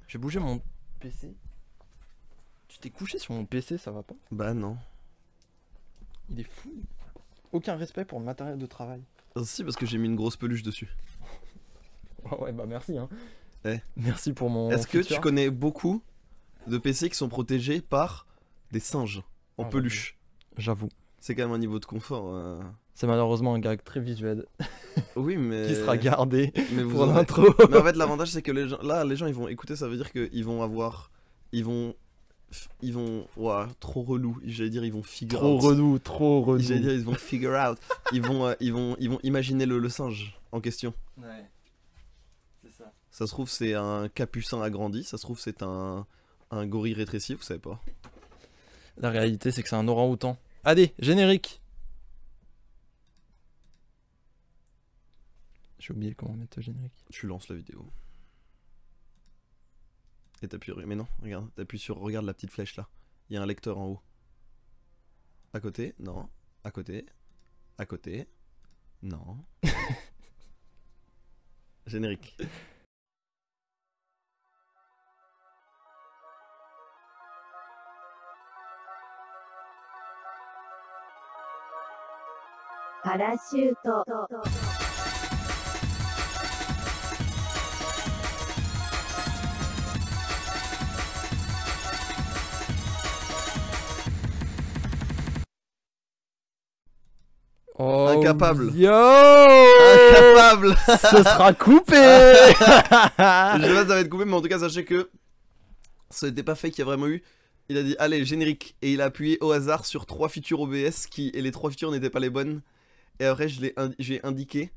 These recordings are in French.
Je vais bouger mon PC. Tu t'es couché sur mon PC, ça va pas? Bah non. Il est fou. Aucun respect pour le matériel de travail. Si, parce que j'ai mis une grosse peluche dessus. Oh ouais, bah merci hein. Eh. Merci pour mon Est-ce que futur. tu connais beaucoup de PC qui sont protégés par des singes en Ah, peluche? J'avoue. C'est quand même un niveau de confort. C'est malheureusement un gag très visuel Oui, mais. qui sera gardé Mais vous pour aurez- l'intro. Mais en fait, l'avantage, c'est que les gens, là, les gens, ils vont écouter, ça veut dire qu'ils vont avoir. Ils vont. Ouah, trop relou. J'allais dire, ils vont figure Trop out. relou, trop relou. J'allais dire, ils vont figure out. Ils vont imaginer le singe en question. Ouais. C'est ça. Ça se trouve, c'est un capucin agrandi. Ça se trouve, c'est un gorille rétréci, vous savez pas. La réalité, c'est que c'est un orang-outan. Allez, générique. J'ai oublié comment mettre le générique. Tu lances la vidéo. Et t'appuies. Mais non, regarde, t'appuies sur. Regarde la petite flèche là. Il y a un lecteur en haut. À côté, non. À côté. À côté. Non. Générique. Parachute. Oh, Incapable. Yo Incapable. Ce sera coupé. Je sais pas si ça va être coupé, mais en tout cas, sachez que ce n'était pas fait qu'il y a vraiment eu. Il a dit allez, générique. Et il a appuyé au hasard sur 3 features OBS et les 3 features n'étaient pas les bonnes. Et après, j'ai indiqué.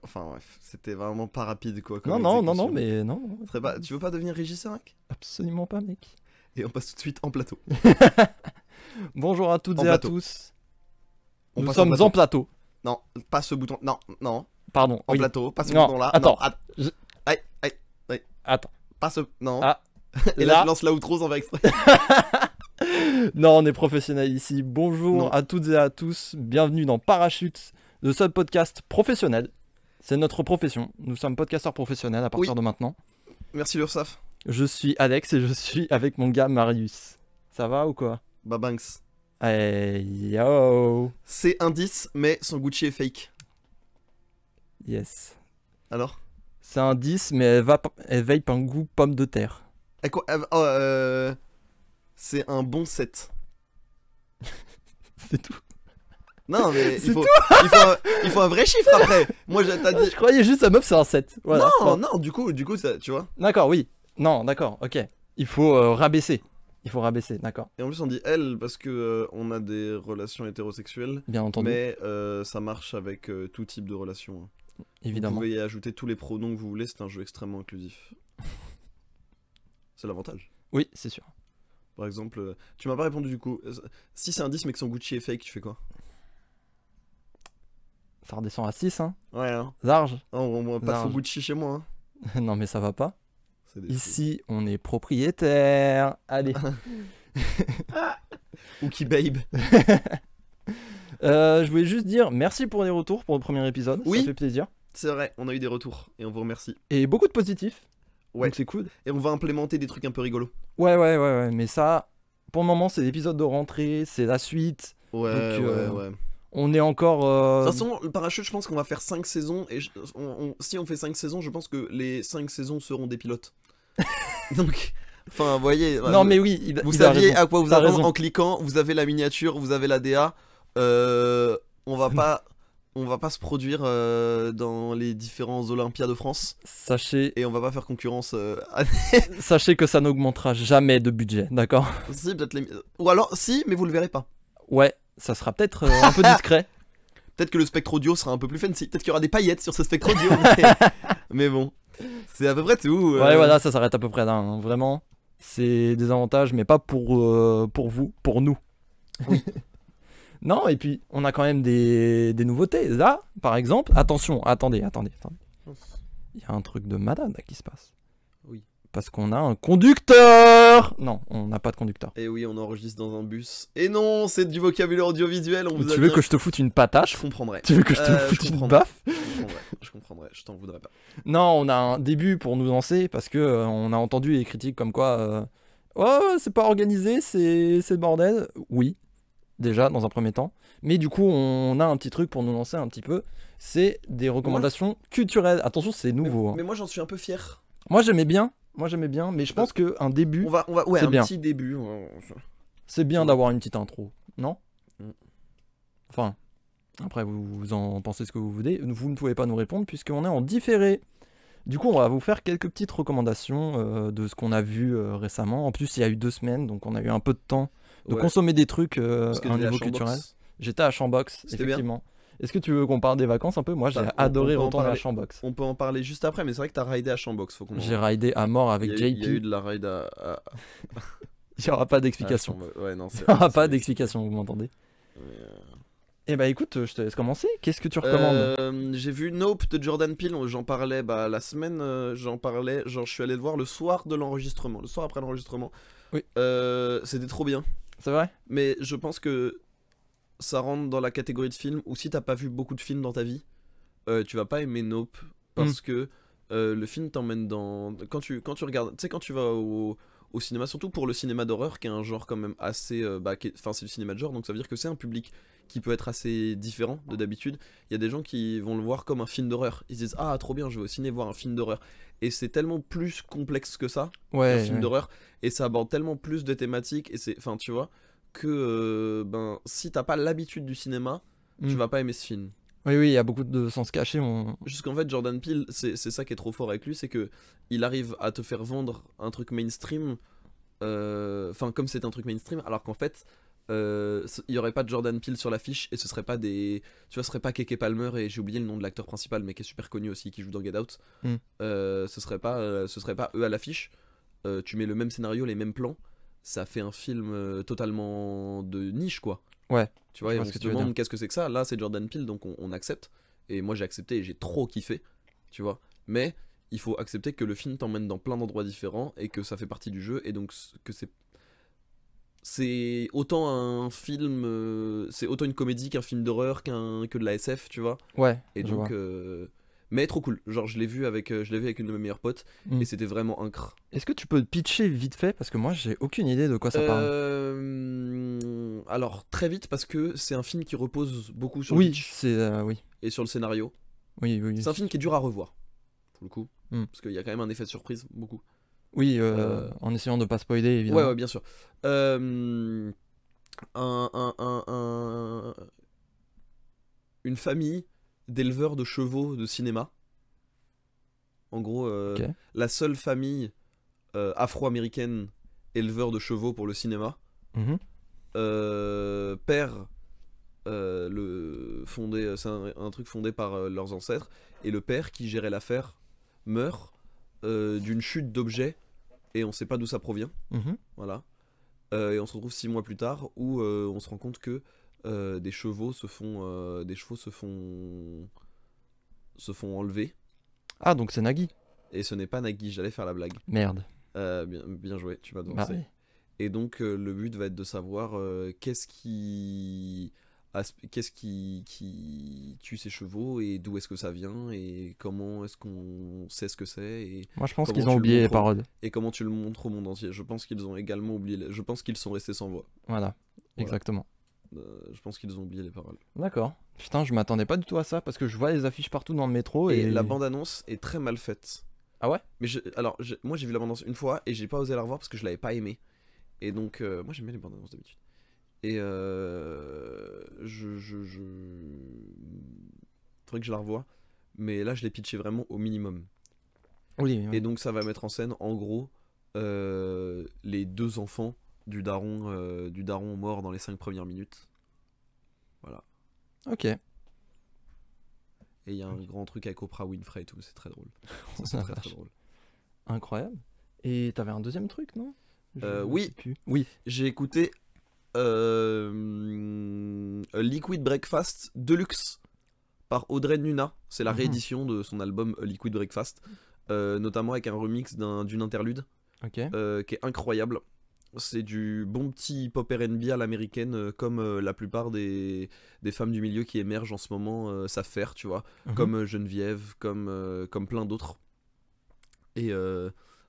Enfin bref, c'était vraiment pas rapide quoi. Comme Non, exécution. mais non. Ce serait pas... Tu veux pas devenir régisseur, mec? Absolument pas, mec. Et on passe tout de suite en plateau. Bonjour à toutes En et plateau. à tous. On Nous passe sommes en plateau. Non, pas ce bouton. Non, non. Pardon. En oui. plateau, pas ce Non, bouton là. attends. Non, Je- Aïe, aïe, Attends. pas ce. Non. Ah. Et là, je lance la outro sans faire exprès. Non, on est professionnel ici. Bonjour Non. à toutes et à tous. Bienvenue dans Parachute, le seul podcast professionnel. C'est notre profession. Nous sommes podcasteurs professionnels à partir Oui. de maintenant. Merci l'URSSAF. Je suis Alex et je suis avec mon gars Marius. Ça va ou quoi? Babanks. Hey yo. C'est un 10, mais son Gucci est fake. Yes. Alors C'est un 10, mais elle vape un goût pomme de terre. quoi C'est un bon 7. C'est tout. Non, mais C'est il faut un vrai chiffre après. Moi, t'as dit. Je croyais juste à meuf, c'est un 7. Voilà. Non, non, du coup, ça, tu vois. D'accord, oui. Non, d'accord, ok. Il faut rabaisser. Il faut rabaisser, d'accord. Et en plus, on dit elle parce que on a des relations hétérosexuelles. Bien entendu, Mais ça marche avec tout type de relation. Vous évidemment. pouvez y ajouter tous les pronoms que vous voulez, c'est un jeu extrêmement inclusif. C'est l'avantage. Oui, c'est sûr. Par exemple, tu m'as pas répondu du coup. Si c'est un 10 mais que son Gucci est fake, tu fais quoi? Ça redescend à 6, hein. Ouais, hein. Large. Pas de faux Large. Gucci chez moi. Hein. Non, mais ça va pas. C'est des Ici, on est propriétaire. Allez. fous. Ouki Babe. Je voulais juste dire merci pour les retours pour le premier épisode. Oui. Ça fait plaisir. C'est vrai, on a eu des retours et on vous remercie. Et beaucoup de positifs. Ouais. Donc c'est cool. Et on va implémenter des trucs un peu rigolos. Ouais. Mais ça, pour le moment, c'est l'épisode de rentrée. C'est la suite. Ouais, Donc, ouais. On est encore. De toute façon, le parachute, je pense qu'on va faire 5 saisons. Et si on fait 5 saisons, je pense que les 5 saisons seront des pilotes. Donc, enfin, vous voyez. Non, mais oui. Vous il a saviez raison. à quoi vous T'as attendre raison. en cliquant. Vous avez la miniature, vous avez la DA. On va pas se produire dans les différents Olympiades de France. Sachez, Et on va pas faire concurrence sachez que ça n'augmentera jamais de budget, d'accord? Si, peut-être ou alors, si, mais vous le verrez pas. Ouais, ça sera peut-être un peu discret. Peut-être que le spectre audio sera un peu plus fancy. Peut-être qu'il y aura des paillettes sur ce spectre audio. mais bon, c'est à peu près tout. Ouais, voilà, ça s'arrête à peu près là. Hein. Vraiment, c'est des avantages, mais pas pour vous, pour nous. Oui. Non, et puis on a quand même des nouveautés. Là, par exemple, attention, attendez. Il y a un truc de malade là qui se passe. Oui, parce qu'on a un conducteur. Non, on n'a pas de conducteur. Et oui, on enregistre dans un bus. Et non, c'est du vocabulaire audiovisuel. On vous a Tu veux bien- que je te foute une patate? Je comprendrais. Tu veux que je te Je foute une comprendrais. baffe? Je comprendrais, je t'en voudrais pas. Non, on a un début pour nous lancer parce que on a entendu les critiques comme quoi ouais, c'est pas organisé, c'est le bordel. Oui, déjà dans un premier temps. Mais du coup, on a un petit truc pour nous lancer un petit peu. C'est des recommandations culturelles. Attention, c'est nouveau. hein. Mais moi, j'en suis un peu fier. Moi, j'aimais bien. Mais je pense qu'un début, Ouais, C'est un bien. petit début. c'est bien Ouais. d'avoir une petite intro, non? Mm. Enfin, après, vous en pensez ce que vous voulez. Vous ne pouvez pas nous répondre puisqu'on est en différé. Du coup, on va vous faire quelques petites recommandations de ce qu'on a vu récemment. En plus, il y a eu 2 semaines, donc on a eu un peu de temps de Ouais. consommer des trucs Parce que à un j'étais à niveau Chambox. culturel. J'étais à Chambox, C'était bien. effectivement. Est-ce que tu veux qu'on parle des vacances un peu? Moi, j'ai Bah, adoré on peut en retourner à parler. Chambox. On peut en parler juste après, mais c'est vrai que t'as raidé à Chambox. Faut qu'on J'ai raidé à mort avec il y a eu JP. de la raid Il n'y aura pas d'explication. Ouais, non, Il n'y aura pas d'explication, vous m'entendez? Mais, Eh bah écoute, je te laisse commencer. Qu'est-ce que tu recommandes? J'ai vu Nope de Jordan Peele, j'en parlais la semaine, j'en parlais, genre je suis allé le voir le soir de l'enregistrement, le soir après l'enregistrement. Oui. C'était trop bien, C'est vrai? mais je pense que ça rentre dans la catégorie de films où si t'as pas vu beaucoup de films dans ta vie, tu vas pas aimer Nope, parce que le film t'emmène dans... Quand tu regardes, tu sais quand tu vas au cinéma, surtout pour le cinéma d'horreur qui est un genre quand même assez... Enfin c'est le cinéma de genre, donc ça veut dire que c'est un public qui peut être assez différent de d'habitude. Il y a des gens qui vont le voir comme un film d'horreur. Ils se disent ah trop bien, je vais au ciné voir un film d'horreur. Et c'est tellement plus complexe que ça, un Ouais. film ouais. d'horreur, et ça aborde tellement plus de thématiques, et c'est, enfin tu vois, que si t'as pas l'habitude du cinéma, Mm. tu vas pas aimer ce film. Oui, il y a beaucoup de sens cachés. Jusqu'en fait, Jordan Peele, c'est ça qui est trop fort avec lui, c'est que il arrive à te faire vendre un truc mainstream, enfin comme c'est un truc mainstream, alors qu'en fait, il y aurait pas de Jordan Peele sur l'affiche et ce serait pas des, tu vois, ce serait pas Keke Palmer et j'ai oublié le nom de l'acteur principal mais qui est super connu aussi, qui joue dans Get Out. Mm. Ce serait pas eux à l'affiche. Tu mets le même scénario, les mêmes plans, ça fait un film totalement de niche quoi. Ouais. Tu vois, Je et vois on ce se que tu veux demande dire. qu'est-ce que c'est que ça. Là, c'est Jordan Peele, donc on accepte. Et moi, j'ai accepté et j'ai trop kiffé. Tu vois. Mais il faut accepter que le film t'emmène dans plein d'endroits différents et que ça fait partie du jeu. Et donc, que c'est autant un film, c'est autant une comédie qu'un film d'horreur que de la SF, tu vois. Ouais. Et je donc, vois. mais trop cool. Genre, je l'ai vu avec une de mes meilleures potes Mm. et c'était vraiment incre. Est-ce que tu peux pitcher vite fait? Parce que moi, j'ai aucune idée de quoi ça parle. Alors, très vite, parce que c'est un film qui repose beaucoup sur le Oui, pitch c'est. Oui. et sur le scénario. Oui. C'est un film qui est dur à revoir, pour le coup. Mm. Parce qu'il y a quand même un effet de surprise, beaucoup. Oui, Euh, en essayant de pas spoiler, évidemment. Ouais, bien sûr. Une famille d'éleveurs de chevaux de cinéma. En gros, Ok. la seule famille afro-américaine éleveur de chevaux pour le cinéma. Mhm. Père c'est un truc fondé par leurs ancêtres, et le père qui gérait l'affaire meurt d'une chute d'objets et on sait pas d'où ça provient, Mhm. voilà. Et on se retrouve 6 mois plus tard où on se rend compte que des chevaux se font enlever, Ah, donc c'est Nagui. et ce n'est pas Nagui. J'allais faire la blague. Merde. Bien joué, tu vas Bah, devancer. oui. Et donc le but va être de savoir qu'est-ce qui tue ces chevaux et d'où est-ce que ça vient et comment est-ce qu'on sait ce que c'est Moi, je pense Comment qu'ils tu ont le oublié les montres paroles. et comment tu le montres au monde entier. Je pense qu'ils ont également oublié. Je pense qu'ils sont restés sans voix. Voilà. Exactement. Je pense qu'ils ont oublié les paroles. D'accord. Putain, je m'attendais pas du tout à ça parce que je vois les affiches partout dans le métro Et et. la bande-annonce est très mal faite. Ah ouais? Mais moi j'ai vu la bande-annonce une fois et j'ai pas osé la revoir parce que je l'avais pas aimé. Et donc moi j'aime bien les bandes-annonces d'habitude. Et faudrait que je la revoie. Mais là je l'ai pitché vraiment au minimum. Oui. Et donc ça va mettre en scène en gros les 2 enfants du daron mort dans les 5 premières minutes. Voilà. Ok. Et il y a un grand truc avec Oprah Winfrey et tout, c'est très drôle. Ça, c'est La très vache. très drôle. Incroyable. Et t'avais un deuxième truc, non? Oui. sais plus. Oui. J'ai écouté A Liquid Breakfast Deluxe par Audrey Nuna. C'est la Mhm. réédition de son album A Liquid Breakfast. notamment avec un remix d'une interlude Ok. qui est incroyable. C'est du bon petit pop R&B à l'américaine, comme la plupart des femmes du milieu qui émergent en ce moment savent faire, tu vois. Mhm. Comme Geneviève, comme plein d'autres. Et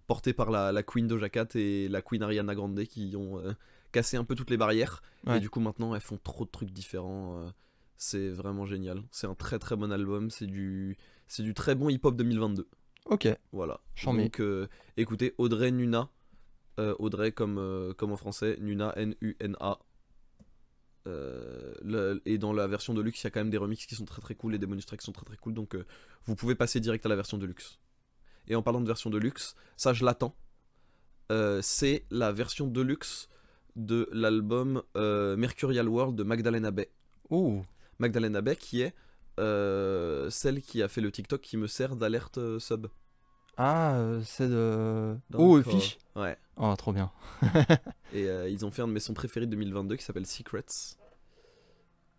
porté par la Queen Doja Cat et la Queen Ariana Grande qui ont cassé un peu toutes les barrières. Ouais. Et du coup maintenant elles font trop de trucs différents. C'est vraiment génial. C'est un très très bon album. C'est du très bon hip-hop 2022. Ok. Voilà. Chambé. Donc écoutez, Audrey Nuna. Audrey comme en français, Nuna, Nuna. Et dans la version de luxe, il y a quand même des remixes qui sont très très cool et des bonus tracks qui sont très très cool. Donc vous pouvez passer direct à la version de luxe. Et en parlant de version de luxe, ça je l'attends. C'est la version de luxe de l'album Mercurial World de Magdalena Bay. Ouh. Magdalena Bay qui est celle qui a fait le TikTok qui me sert d'alerte sub. Ah, c'est de. Donc, Oh, fiche. Ouais. Oh, trop bien. Et ils ont fait un de mes sons préférés de 2022 qui s'appelle Secrets.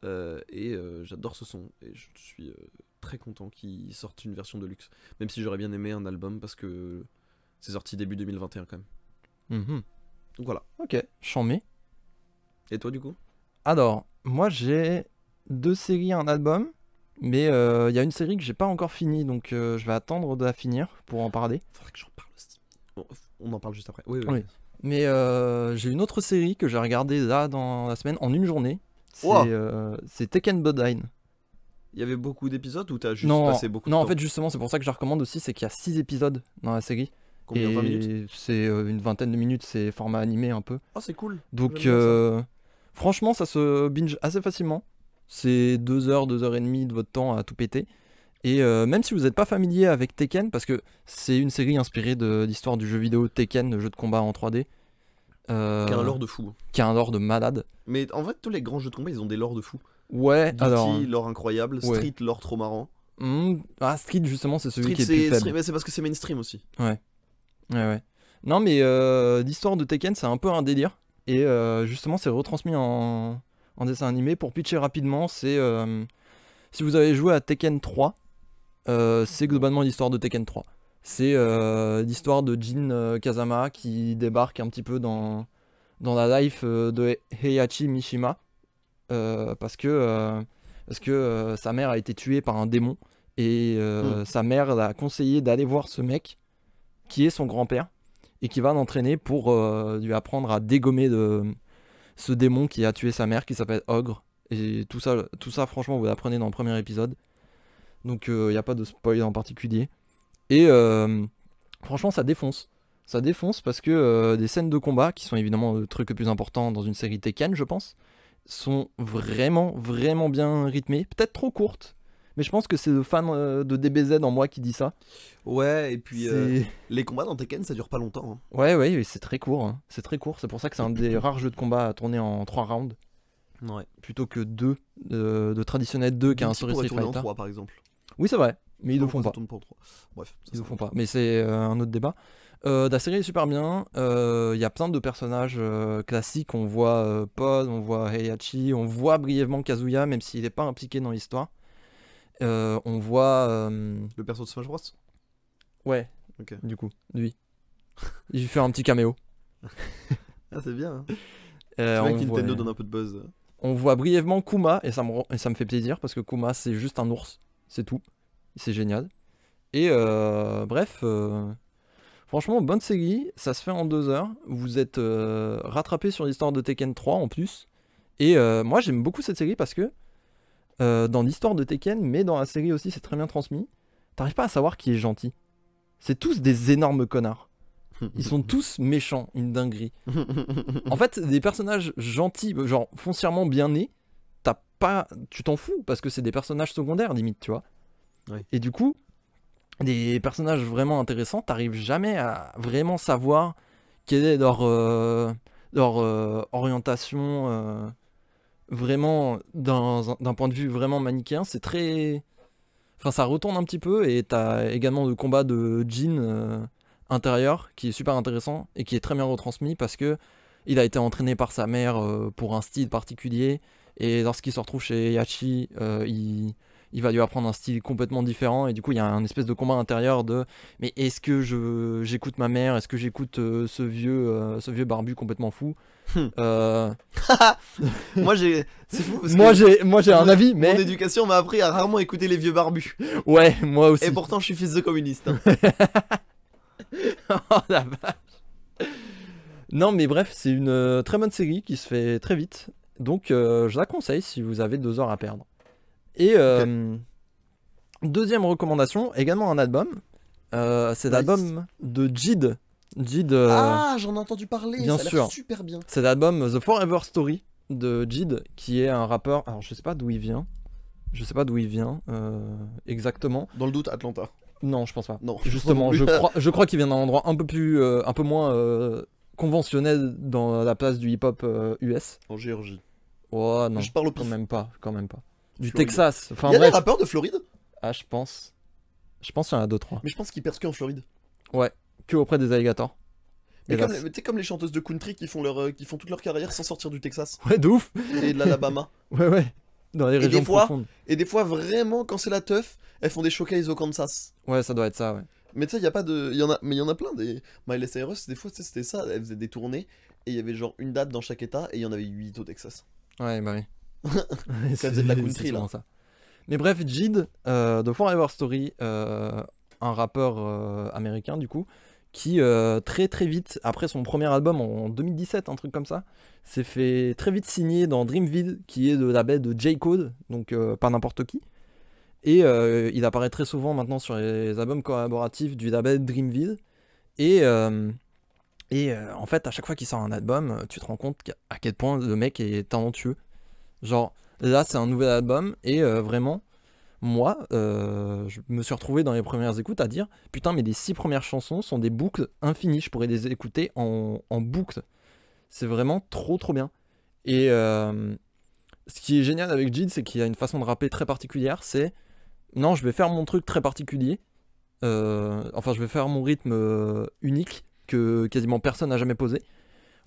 Et j'adore ce son. Et je suis très content qu'ils sortent une version de luxe. Même si j'aurais bien aimé un album parce que c'est sorti début 2021 quand même. Mhm. Donc voilà. Ok. Chambé. Et toi du coup? Alors, moi j'ai 2 séries et un album, mais il y a une série que j'ai pas encore finie, donc je vais attendre de la finir pour en parler. Faudrait que j'en parle aussi. Bon, on en parle juste après. Oui. Oui. Mais j'ai une autre série que j'ai regardée là dans la semaine en une journée. Wow. C'est Tekken Bloodline. Il y avait beaucoup d'épisodes ou t'as juste Non, passé beaucoup de non, temps? en fait justement c'est pour ça que je la recommande aussi, c'est qu'il y a 6 épisodes dans la série. Combien? 20 minutes? Et c'est une vingtaine de minutes, c'est format animé un peu. Ah, c'est cool. Donc J'aime bien ça. franchement ça se binge assez facilement. C'est 2 heures, 2 heures et demie de votre temps à tout péter. Et même si vous n'êtes pas familier avec Tekken, parce que c'est une série inspirée de l'histoire du jeu vidéo Tekken, le jeu de combat en 3D. Qui a un lore de fou. Qui a un lore de malade. Mais en fait tous les grands jeux de combat ils ont des lores de fou. Ouais, alors... Guilty, lore incroyable. Ouais. Street, lore trop marrant. Street justement c'est celui Street qui est le plus faible. mais c'est parce que c'est mainstream aussi. Ouais. Non mais l'histoire de Tekken c'est un peu un délire. Et justement c'est retransmis en dessin animé. Pour pitcher rapidement, c'est... si vous avez joué à Tekken 3, c'est globalement l'histoire de Tekken 3. C'est l'histoire de Jin Kazama qui débarque un petit peu dans la life de Heihachi Mishima. Parce que sa mère a été tuée par un démon. Et sa mère l'a conseillé d'aller voir ce mec qui est son grand-père. Et qui va l'entraîner pour lui apprendre à dégommer ce démon qui a tué sa mère, qui s'appelle Ogre. Et tout ça franchement, vous l'apprenez dans le premier épisode. Donc il n'y a pas de spoil en particulier. Et franchement, ça défonce. Ça défonce parce que des scènes de combat, qui sont évidemment le truc le plus important dans une série Tekken, je pense, sont vraiment, vraiment bien rythmées. Peut-être trop courtes. Mais je pense que c'est le fan de DBZ en moi qui dit ça. Ouais, et puis C'est- les combats dans Tekken ça dure pas longtemps. Hein. Ouais, c'est très court. Hein. C'est très court. C'est pour ça que c'est un des rares jeux de combat à tourner en 3 rounds. Ouais. Plutôt que 2, de traditionnel 2 qui a un Guilty sur pourrait Street tourner en Fighter. 3 par exemple. Oui, c'est vrai. Mais ils le Pourquoi font ça pas. tourne pas en 3 Bref, ça, Ils le c'est font un pas. autre Mais c'est un autre débat. La série est super bien. Il y a plein de personnages classiques. On voit Pod, on voit Heihachi, on voit brièvement Kazuya, même s'il n'est pas impliqué dans l'histoire. On voit. Le perso de Smash Bros. Ouais, Ok. du coup, lui. Il fait un petit caméo. Ah, c'est bien. Hein. Euh, C'est vrai on, que Nintendo voit, donne un peu de buzz. on voit brièvement Kuma, et ça me fait plaisir, parce que Kuma, c'est juste un ours. C'est tout. C'est génial. Et bref. Franchement, bonne série, ça se fait en 2 heures. Vous êtes rattrapé sur l'histoire de Tekken 3 en plus. Et moi, j'aime beaucoup cette série parce que dans l'histoire de Tekken, mais dans la série aussi, c'est très bien transmis. T'arrives pas à savoir qui est gentil. C'est tous des énormes connards. Ils sont tous méchants, une dinguerie. En fait, des personnages gentils, genre foncièrement bien nés, tu t'en fous parce que c'est des personnages secondaires limite, tu vois. Ouais. Et du coup, des personnages vraiment intéressants, t'arrives jamais à vraiment savoir quelle est leur orientation vraiment d'un point de vue vraiment manichéen. C'est très... Enfin, ça retourne un petit peu et t'as également le combat de Jin intérieur qui est super intéressant et qui est très bien retransmis parce que il a été entraîné par sa mère pour un style particulier et lorsqu'il se retrouve chez Heihachi, il il va lui apprendre un style complètement différent et du coup il y a un espèce de combat intérieur de mais est-ce que j'écoute ma mère, est-ce que j'écoute ce vieux barbu complètement fou. Euh, Moi j'ai. C'est fou parce moi que j'ai un avis mon mais éducation m'a appris à rarement écouter les vieux barbus. ouais moi aussi. Et pourtant je suis fils de communiste. Hein. Oh la vache. Non mais bref, c'est une très bonne série qui se fait très vite. Donc je la conseille si vous avez 2 heures à perdre. Et deuxième recommandation, également un album. C'est Nice. l'album de Jid. Jid, Ah, j'en ai entendu parler, bien ça a sûr. l'air super bien. c'est l'album The Forever Story de Jid, qui est un rappeur. Alors je sais pas d'où il vient. Je sais pas d'où il vient exactement. Dans le doute, Atlanta. Non, je pense pas. Non. Justement, non plus. je crois qu'il vient d'un endroit un peu moins conventionnel dans la place du hip-hop US. En Géorgie. Oh non, Je parle au quand pif. même pas. Du Floride. Texas. Enfin Il y a des bref. rappeurs de Floride, Ah, je pense. Je pense qu'il y en a 2-3. mais je pense qu'ils percent que en Floride. Que auprès des alligators. Mais Hélas. tu sais, comme les chanteuses de country qui font toute leur carrière sans sortir du Texas Ouais, de ouf. et de l'Alabama. Ouais. Dans les Et régions des fois- profondes. Et des fois, vraiment, quand c'est la teuf, elles font des showcases au Kansas. Ouais, ça doit être ça, ouais. Mais tu sais, il y a pas de. Mais il y en a plein des. Miley Cyrus, des fois, tu sais, c'était ça. Elle faisait des tournées et il y avait genre une date dans chaque état et il y en avait 8 au Texas. Ouais, bah oui. Ça faisait de la C'est country, là. souvent ça. Mais bref, Jid, de Forever Story, un rappeur américain du coup, qui très très vite, après son premier album en 2017, un truc comme ça, s'est fait très vite signer dans Dreamville, qui est le label de J. Cole, donc pas n'importe qui. Et il apparaît très souvent maintenant sur les albums collaboratifs du label Dreamville. Et en fait, à chaque fois qu'il sort un album, tu te rends compte à quel point le mec est talentueux. Genre, là, c'est un nouvel album, et vraiment, moi, je me suis retrouvé dans les premières écoutes à dire putain, mais les 6 premières chansons sont des boucles infinies, je pourrais les écouter en boucle. C'est vraiment trop trop bien. Et ce qui est génial avec Jid, c'est qu'il a une façon de rapper très particulière. C'est non, je vais faire mon truc très particulier. Enfin, je vais faire mon rythme unique que quasiment personne n'a jamais posé.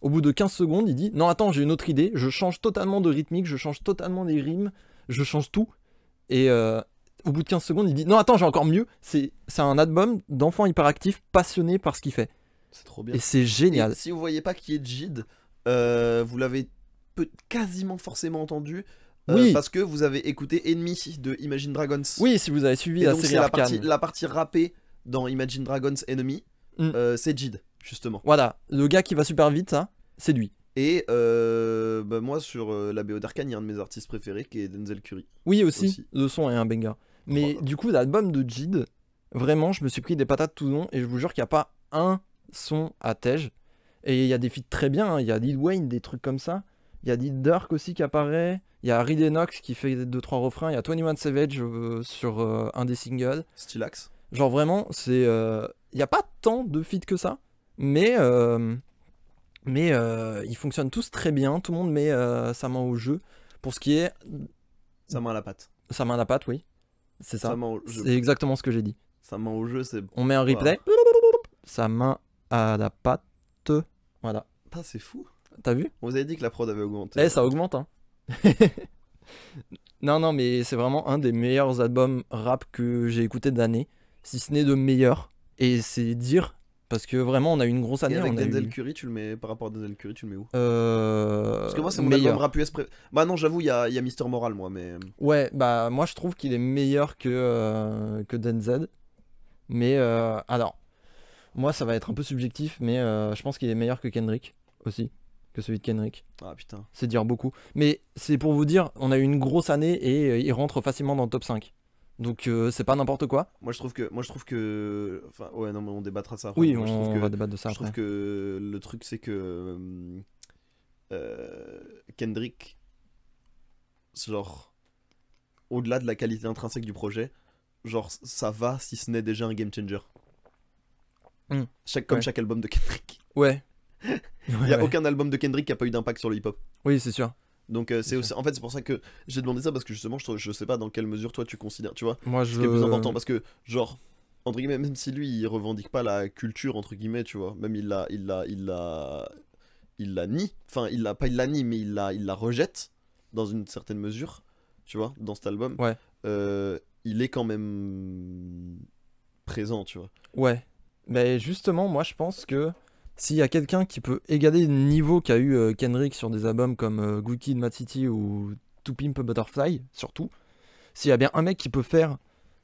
Au bout de 15 secondes, il dit non, attends, j'ai une autre idée. Je change totalement de rythmique, je change totalement des rimes, je change tout. Et au bout de 15 secondes, il dit non, attends, j'ai encore mieux. C'est un album d'enfants hyperactifs passionnés par ce qu'il fait. C'est trop bien. Et c'est génial. Et si vous voyez pas qui est Jid, vous l'avez quasiment forcément entendu. Oui. Parce que vous avez écouté Enemy de Imagine Dragons. Oui, si vous avez suivi Et la donc série c'est Arcane. la partie rappée dans Imagine Dragons Enemy. Mm. C'est Jid, justement. Voilà, le gars qui va super vite, ça, c'est lui. Et moi, sur la BO d'Arcane, il y a un de mes artistes préférés qui est Denzel Curry. Oui, aussi, Aussi. le son est un banger. Mais Oh. du coup, l'album de Jid, vraiment, je me suis pris des patates tout le long et je vous jure qu'il n'y a pas un son à tège. Et il y a des feats très bien, hein. Il y a Lil Wayne, des trucs comme ça. Il y a Lil Durk aussi qui apparaît. Il y a Reed Enox qui fait 2-3 refrains. Il y a 21 Savage sur un des singles. Stylax. Genre vraiment, c'est il n'y a pas tant de feats que ça. Mais ils fonctionnent tous très bien. Tout le monde met sa main au jeu. Pour ce qui est Sa main à la patte. sa main à la pâte, oui. C'est ça. Sa main au jeu. C'est exactement ce que j'ai dit. Sa main au jeu, c'est. On met un replay. Sa main à la pâte. Voilà. Putain, c'est fou. T'as vu? On vous avait dit que la prod avait augmenté. Eh, ça augmente, hein. Non, mais c'est vraiment un des meilleurs albums rap que j'ai écouté de l'année. Si ce n'est le meilleur. Et c'est dire. Parce que vraiment, on a eu une grosse année. Et avec on a Denzel eu... Curry, tu le mets par rapport à Denzel Curry, tu le mets où Parce Parce que moi, c'est mon album rap US Bah non, j'avoue, il y a Mister Moral, moi, mais. Ouais, bah moi je trouve qu'il est meilleur que Denzel. Mais alors, moi ça va être un peu subjectif, mais je pense qu'il est meilleur que Kendrick aussi. Que celui de Kendrick. Ah putain. C'est dire beaucoup. Mais c'est pour vous dire, on a eu une grosse année et il rentre facilement dans le top 5. Donc c'est pas n'importe quoi. Moi je trouve que. Enfin, ouais, non, mais on débattra ça après. Oui, Moi, je trouve on que... va débattre de ça Je trouve après. que le truc c'est que Kendrick, c'est genre au-delà de la qualité intrinsèque du projet, genre ça va si ce n'est déjà un game changer. Mm. Comme Ouais. chaque album de Kendrick. Ouais. Il y a aucun album de Kendrick qui a pas eu d'impact sur le hip-hop. Oui, c'est sûr. Donc c'est aussi, en fait c'est pour ça que j'ai demandé ça parce que justement je sais pas dans quelle mesure toi tu considères, tu vois, Moi ce je. qui est le plus important parce que genre entre guillemets même si lui il revendique pas la culture entre guillemets, tu vois, même il la nie, enfin il la nie mais il la rejette dans une certaine mesure, tu vois, dans cet album. Ouais. il est quand même présent, tu vois. Ouais. Mais justement, moi, je pense que s'il y a quelqu'un qui peut égaler le niveau qu'a eu Kendrick sur des albums comme Good Kid, Mad City ou To Pimp a Butterfly, surtout, s'il y a bien un mec qui peut faire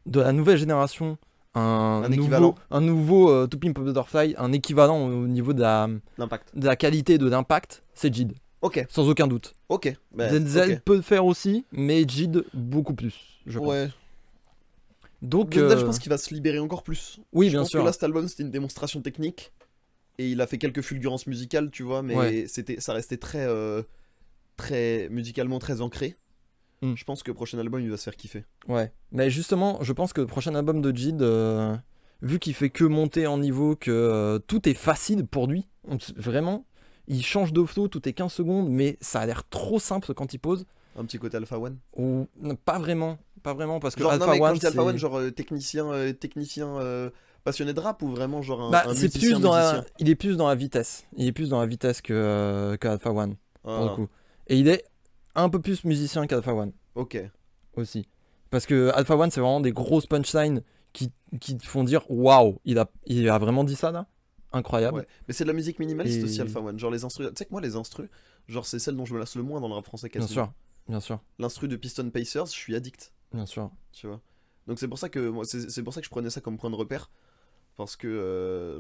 de la nouvelle génération un équivalent. nouveau To Pimp a Butterfly, un équivalent au niveau L'impact. de la qualité et de l'impact, c'est Jid, Ok, sans aucun doute. ok. Bah, Denzel ok. peut le faire aussi, mais Jid beaucoup plus, je pense. Ouais. Donc, Denzel, je pense qu'il va se libérer encore plus. oui, Je bien pense sûr. que là, cet album, c'était une démonstration technique. Et il a fait quelques fulgurances musicales, tu vois, mais Ouais. ça restait très musicalement très ancré. Mm. Je pense que le prochain album, il va se faire kiffer. Ouais, mais justement, je pense que le prochain album de Jid, vu qu'il fait que monter en niveau, que tout est facile pour lui, vraiment, il change de flow, tout est 15 secondes, mais ça a l'air trop simple quand il pose. Un petit côté Alpha One. Ou non, pas vraiment, parce que Genre, Alpha non, mais quand One, je dis Alpha One, c'est genre technicien passionné de rap ou vraiment genre un, bah, un c'est musicien plus dans musicien. il est plus dans la vitesse. Il est plus dans la vitesse que Alpha One pour Ah, le coup. Et il est un peu plus musicien qu'Alpha One ok. aussi, parce que Alpha One c'est vraiment des grosses punchlines qui te font dire waouh, il a vraiment dit ça là, incroyable. Ouais. Mais c'est de la musique minimaliste Et- aussi, Alpha One. Genre les instrus. Tu sais que moi, les instrus, genre c'est celle dont je me lasse le moins dans le rap français Bien quasiment. sûr, bien sûr, L'instru de Piston Pacers, je suis addict, bien sûr. tu vois. Donc c'est pour ça que moi, c'est pour ça que je prenais ça comme point de repère. Parce que,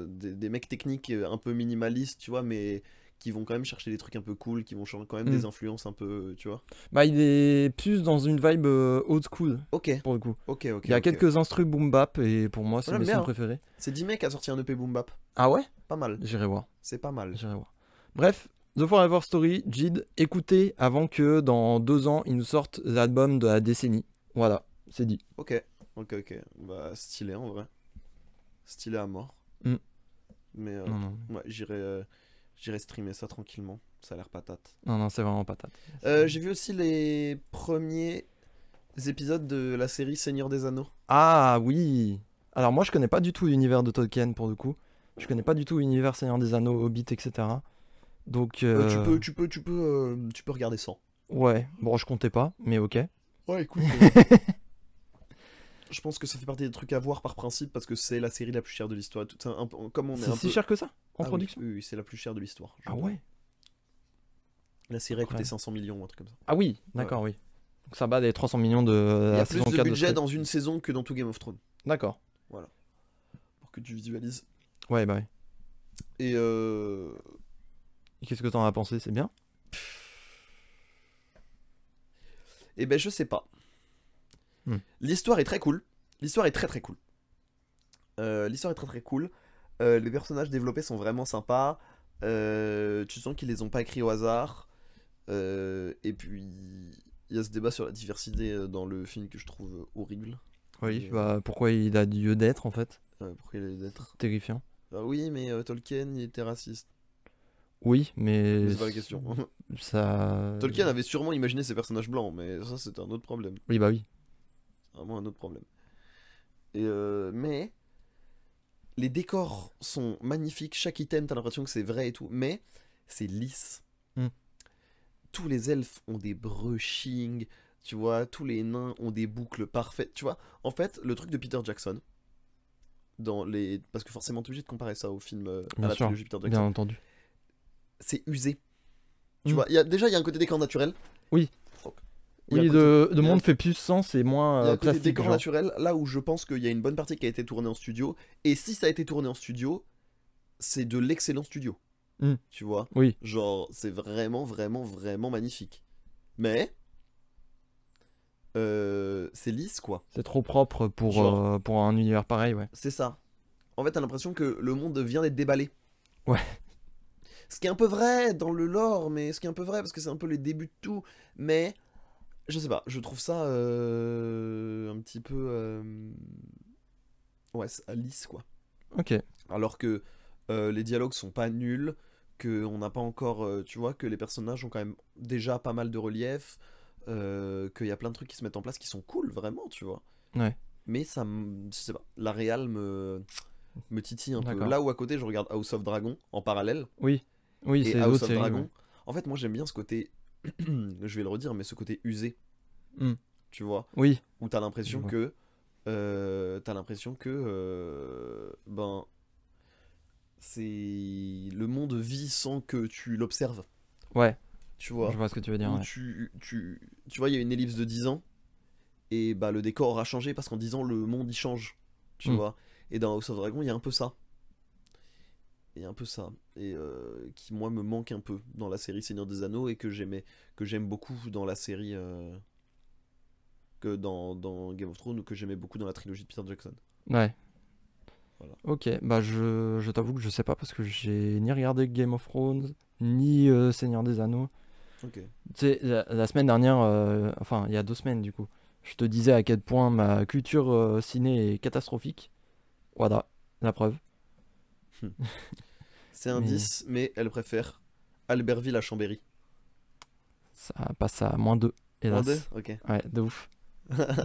des mecs techniques un peu minimalistes, tu vois, mais qui vont quand même chercher des trucs un peu cool, qui vont changer quand même des influences un peu, tu vois. Bah il est plus dans une vibe old school Ok, pour le coup. ok. Il y a ok. quelques instrus boom bap et pour moi c'est J'aime mes bien, sons hein. préférés. C'est Dime qui a sorti un EP Boom Bap. Ah ouais? Pas mal, J'irai voir. c'est pas mal. J'irai voir. Bref, The Forever Story, Jid, écoutez avant que dans 2 ans ils nous sortent l'album de la décennie. Voilà, c'est dit. Ok. Bah, stylé en vrai. Stylé à mort. Mm. Mais Non, non, ouais, j'irai streamer ça tranquillement. Ça a l'air patate. non, c'est vraiment patate. J'ai vu aussi les premiers épisodes de la série Seigneur des Anneaux. Ah oui. Alors moi je connais pas du tout l'univers de Tolkien pour le coup. Je connais pas du tout l'univers Seigneur des Anneaux, Hobbit, etc. Donc Tu peux regarder sans. ouais, bon je comptais pas, mais ok. Ouais, écoute. Je pense que ça fait partie des trucs à voir par principe parce que c'est la série la plus chère de l'histoire. Comme on est C'est un si peu. cher que ça en Ah oui, production? oui, c'est la plus chère de l'histoire. Ah ouais. La série a coûté Incroyable. 500 millions ou un truc comme ça. Ah oui, d'accord, oui. Donc ça bat les 300 millions de Il y la a plus saison de 4 budget Stray. dans une saison que dans tout Game of Thrones. D'accord. Pour que tu visualises. Ouais, bah ouais. Et Et qu'est-ce que t'en as pensé? C'est bien? Eh ben, je sais pas. Hmm. L'histoire est très cool. L'histoire est très très cool. L'histoire est très très cool. Les personnages développés sont vraiment sympas. Tu sens qu'ils les ont pas écrits au hasard. Et puis, il y a ce débat sur la diversité dans le film que je trouve horrible. Oui, bah pourquoi il a lieu d'être en fait? Pourquoi il a d'être. Terrifiant. Ah oui, mais Tolkien, il était raciste. Oui, mais Mais c'est pas la question. ça. Tolkien avait sûrement imaginé ces personnages blancs, mais ça, c'est un autre problème. Oui, bah oui. Vraiment un autre problème. Et mais les décors sont magnifiques, chaque item t'as l'impression que c'est vrai et tout, mais c'est lisse. Hmm. Tous les elfes ont des brushings, tu vois, tous les nains ont des boucles parfaites, tu vois. En fait, le truc de Peter Jackson, parce que forcément t'es obligé de comparer ça au film, à Bien la sûr, trilogie Peter bien Jackson, entendu. c'est usé. Tu Hmm. vois, déjà il y a un côté décor naturel. Oui. Donc, il y a Oui, un côté- le monde fait plus sens et il y a moins un côté plastique. décor Genre. naturel, là où je pense qu'il y a une bonne partie qui a été tournée en studio. Et si ça a été tourné en studio, c'est de l'excellent studio. Hmm. Tu vois, Oui, genre c'est vraiment, vraiment, vraiment magnifique. Mais c'est lisse quoi. c'est trop propre Genre. pour un univers pareil, ouais. C'est ça. En fait, t'as l'impression que le monde vient d'être déballé. Ouais. Ce qui est un peu vrai dans le lore, mais ce qui est un peu vrai parce que c'est un peu les débuts de tout. Mais je sais pas, je trouve ça un petit peu ouais, c'est lisse quoi. Ok. Alors que les dialogues sont pas nuls, que on n'a pas encore, tu vois, que les personnages ont quand même déjà pas mal de relief, qu'il y a plein de trucs qui se mettent en place qui sont cool vraiment, tu vois. Ouais. Mais ça, je sais pas, la réal me titille un peu. D'accord. Là où à côté je regarde House of Dragon en parallèle. Oui. Oui, Et c'est House l'autre of série. Dragon. Ouais. En fait, moi j'aime bien ce côté, je vais le redire, mais ce côté usé. Hmm. tu vois, Oui. où t'as l'impression Je vois. que ben c'est le monde vit sans que tu l'observes, Ouais, tu je vois, vois ce que tu veux dire. où Ouais. tu vois, il y a une ellipse de 10 ans et bah le décor aura changé parce qu'en 10 ans le monde y change, tu Hmm. vois. Et dans House of Dragon, il y a un peu ça. Il y a un peu ça et qui moi me manque un peu dans la série Seigneur des Anneaux et que j'aime beaucoup dans la série que dans Game of Thrones ou que j'aimais beaucoup dans la trilogie de Peter Jackson. Ouais. Voilà. Ok, bah je t'avoue que je sais pas parce que j'ai ni regardé Game of Thrones, ni Seigneur des Anneaux. Ok. Tu sais, la semaine dernière, enfin il y a 2 semaines du coup, je te disais à quel point ma culture ciné est catastrophique. Voilà, la preuve. C'est un Mais 10, mais elle préfère Albertville à Chambéry. ça passe à -2, Moins 2. hélas. Ok. Ouais, de ouf.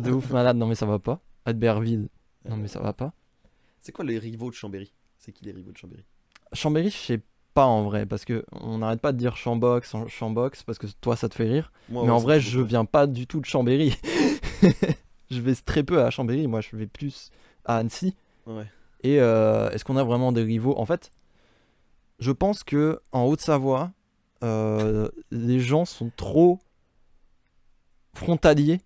De ouf malade, non mais ça va pas. Albertville, non mais ça va pas. C'est quoi les rivaux de Chambéry? C'est qui les rivaux de Chambéry? Chambéry, je sais pas en vrai, parce que on n'arrête pas de dire Chambox, Chambox, parce que toi ça te fait rire. Moi, Mais ouais, en ça me vrai, fait je beaucoup rire. viens pas du tout de Chambéry. Je vais très peu à Chambéry, moi je vais plus à Annecy. Ouais. Et est-ce qu'on a vraiment des rivaux? En fait, je pense que en Haute-Savoie, les gens sont trop frontaliers